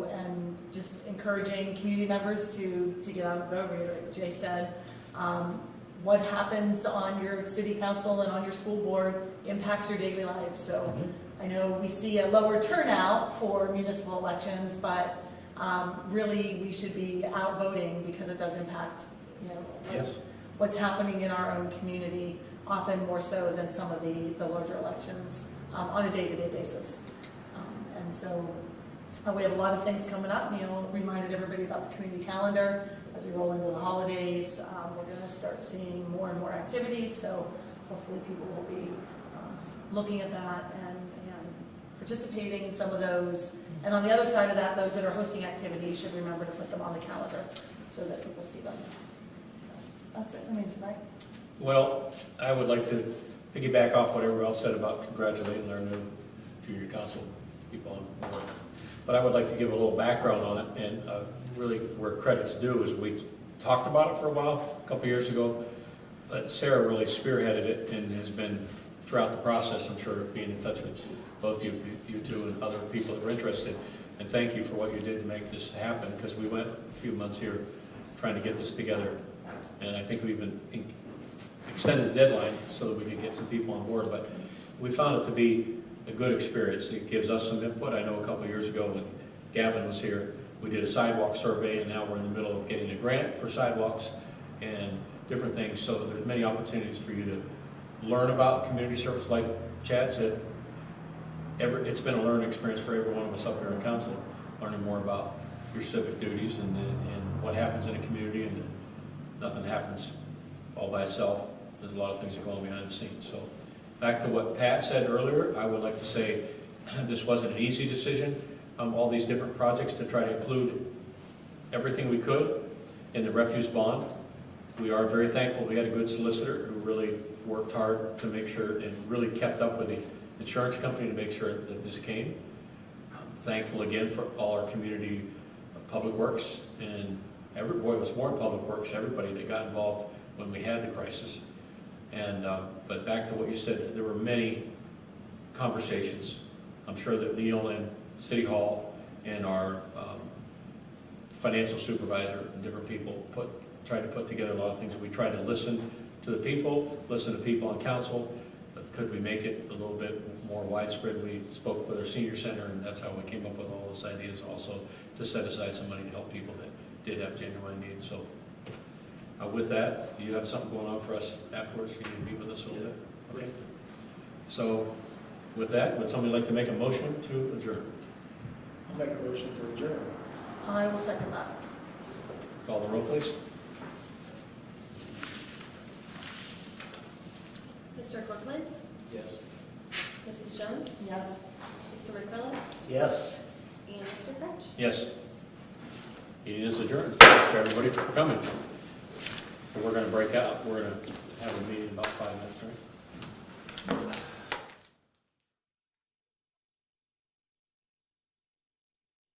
And just encouraging community members to get out and vote. Reiterate what Jay said. What happens on your city council and on your school board impacts your daily lives. So I know we see a lower turnout for municipal elections, but really we should be out voting because it does impact, Yes. what's happening in our own community, often more so than some of the larger elections on a day-to-day basis. And so we have a lot of things coming up. Reminded everybody about the community calendar as we roll into the holidays. We're going to start seeing more and more activities, so hopefully people will be looking at that and participating in some of those. And on the other side of that, those that are hosting activities should remember to put them on the calendar so that people see them. So that's it for me tonight. Well, I would like to piggyback off what everyone else said about congratulating our new junior council people on board. But I would like to give a little background on it, and really where credit's due is we talked about it for a while, a couple years ago, but Sarah really spearheaded it and has been throughout the process, I'm sure, being in touch with both you two and other people that were interested. And thank you for what you did to make this happen, because we went a few months here trying to get this together. And I think we've been extended the deadline so that we could get some people on board. But we found it to be a good experience. It gives us some input. I know a couple of years ago when Gavin was here, we did a sidewalk survey, and now we're in the middle of getting a grant for sidewalks and different things. So there's many opportunities for you to learn about community service. Like Chad said, it's been a learning experience for every one of us up here in council, learning more about your civic duties and what happens in a community, and nothing happens all by itself. There's a lot of things that go on behind the scenes. So back to what Pat said earlier, I would like to say this wasn't an easy decision. All these different projects to try to include everything we could in the refuse bond. We are very thankful we had a good solicitor who really worked hard to make sure and really kept up with the insurance company to make sure that this came. I'm thankful again for all our community public works, and it was more in public works, everybody that got involved when we had the crisis. And but back to what you said, there were many conversations. I'm sure that Neil and City Hall and our financial supervisor and different people tried to put together a lot of things. We tried to listen to the people, listen to people on council, but could we make it a little bit more widespread? We spoke with our senior center, and that's how we came up with all those ideas also, to set aside some money to help people that did have genuine needs. So with that, you have something going on for us afterwards? You need to meet with us a little bit? Okay. So with that, would somebody like to make a motion to adjourn? I'll make a motion to adjourn. I will second that. Call the roll, please. Mr. Corcoran? Yes. Mrs. Jones? Yes. Mr. McPhillips? Yes. And Mr. Crouch? Yes. Meeting is adjourned. Thanks for everybody for coming. So we're going to break out. We're going to have a meeting in about 5 minutes, right?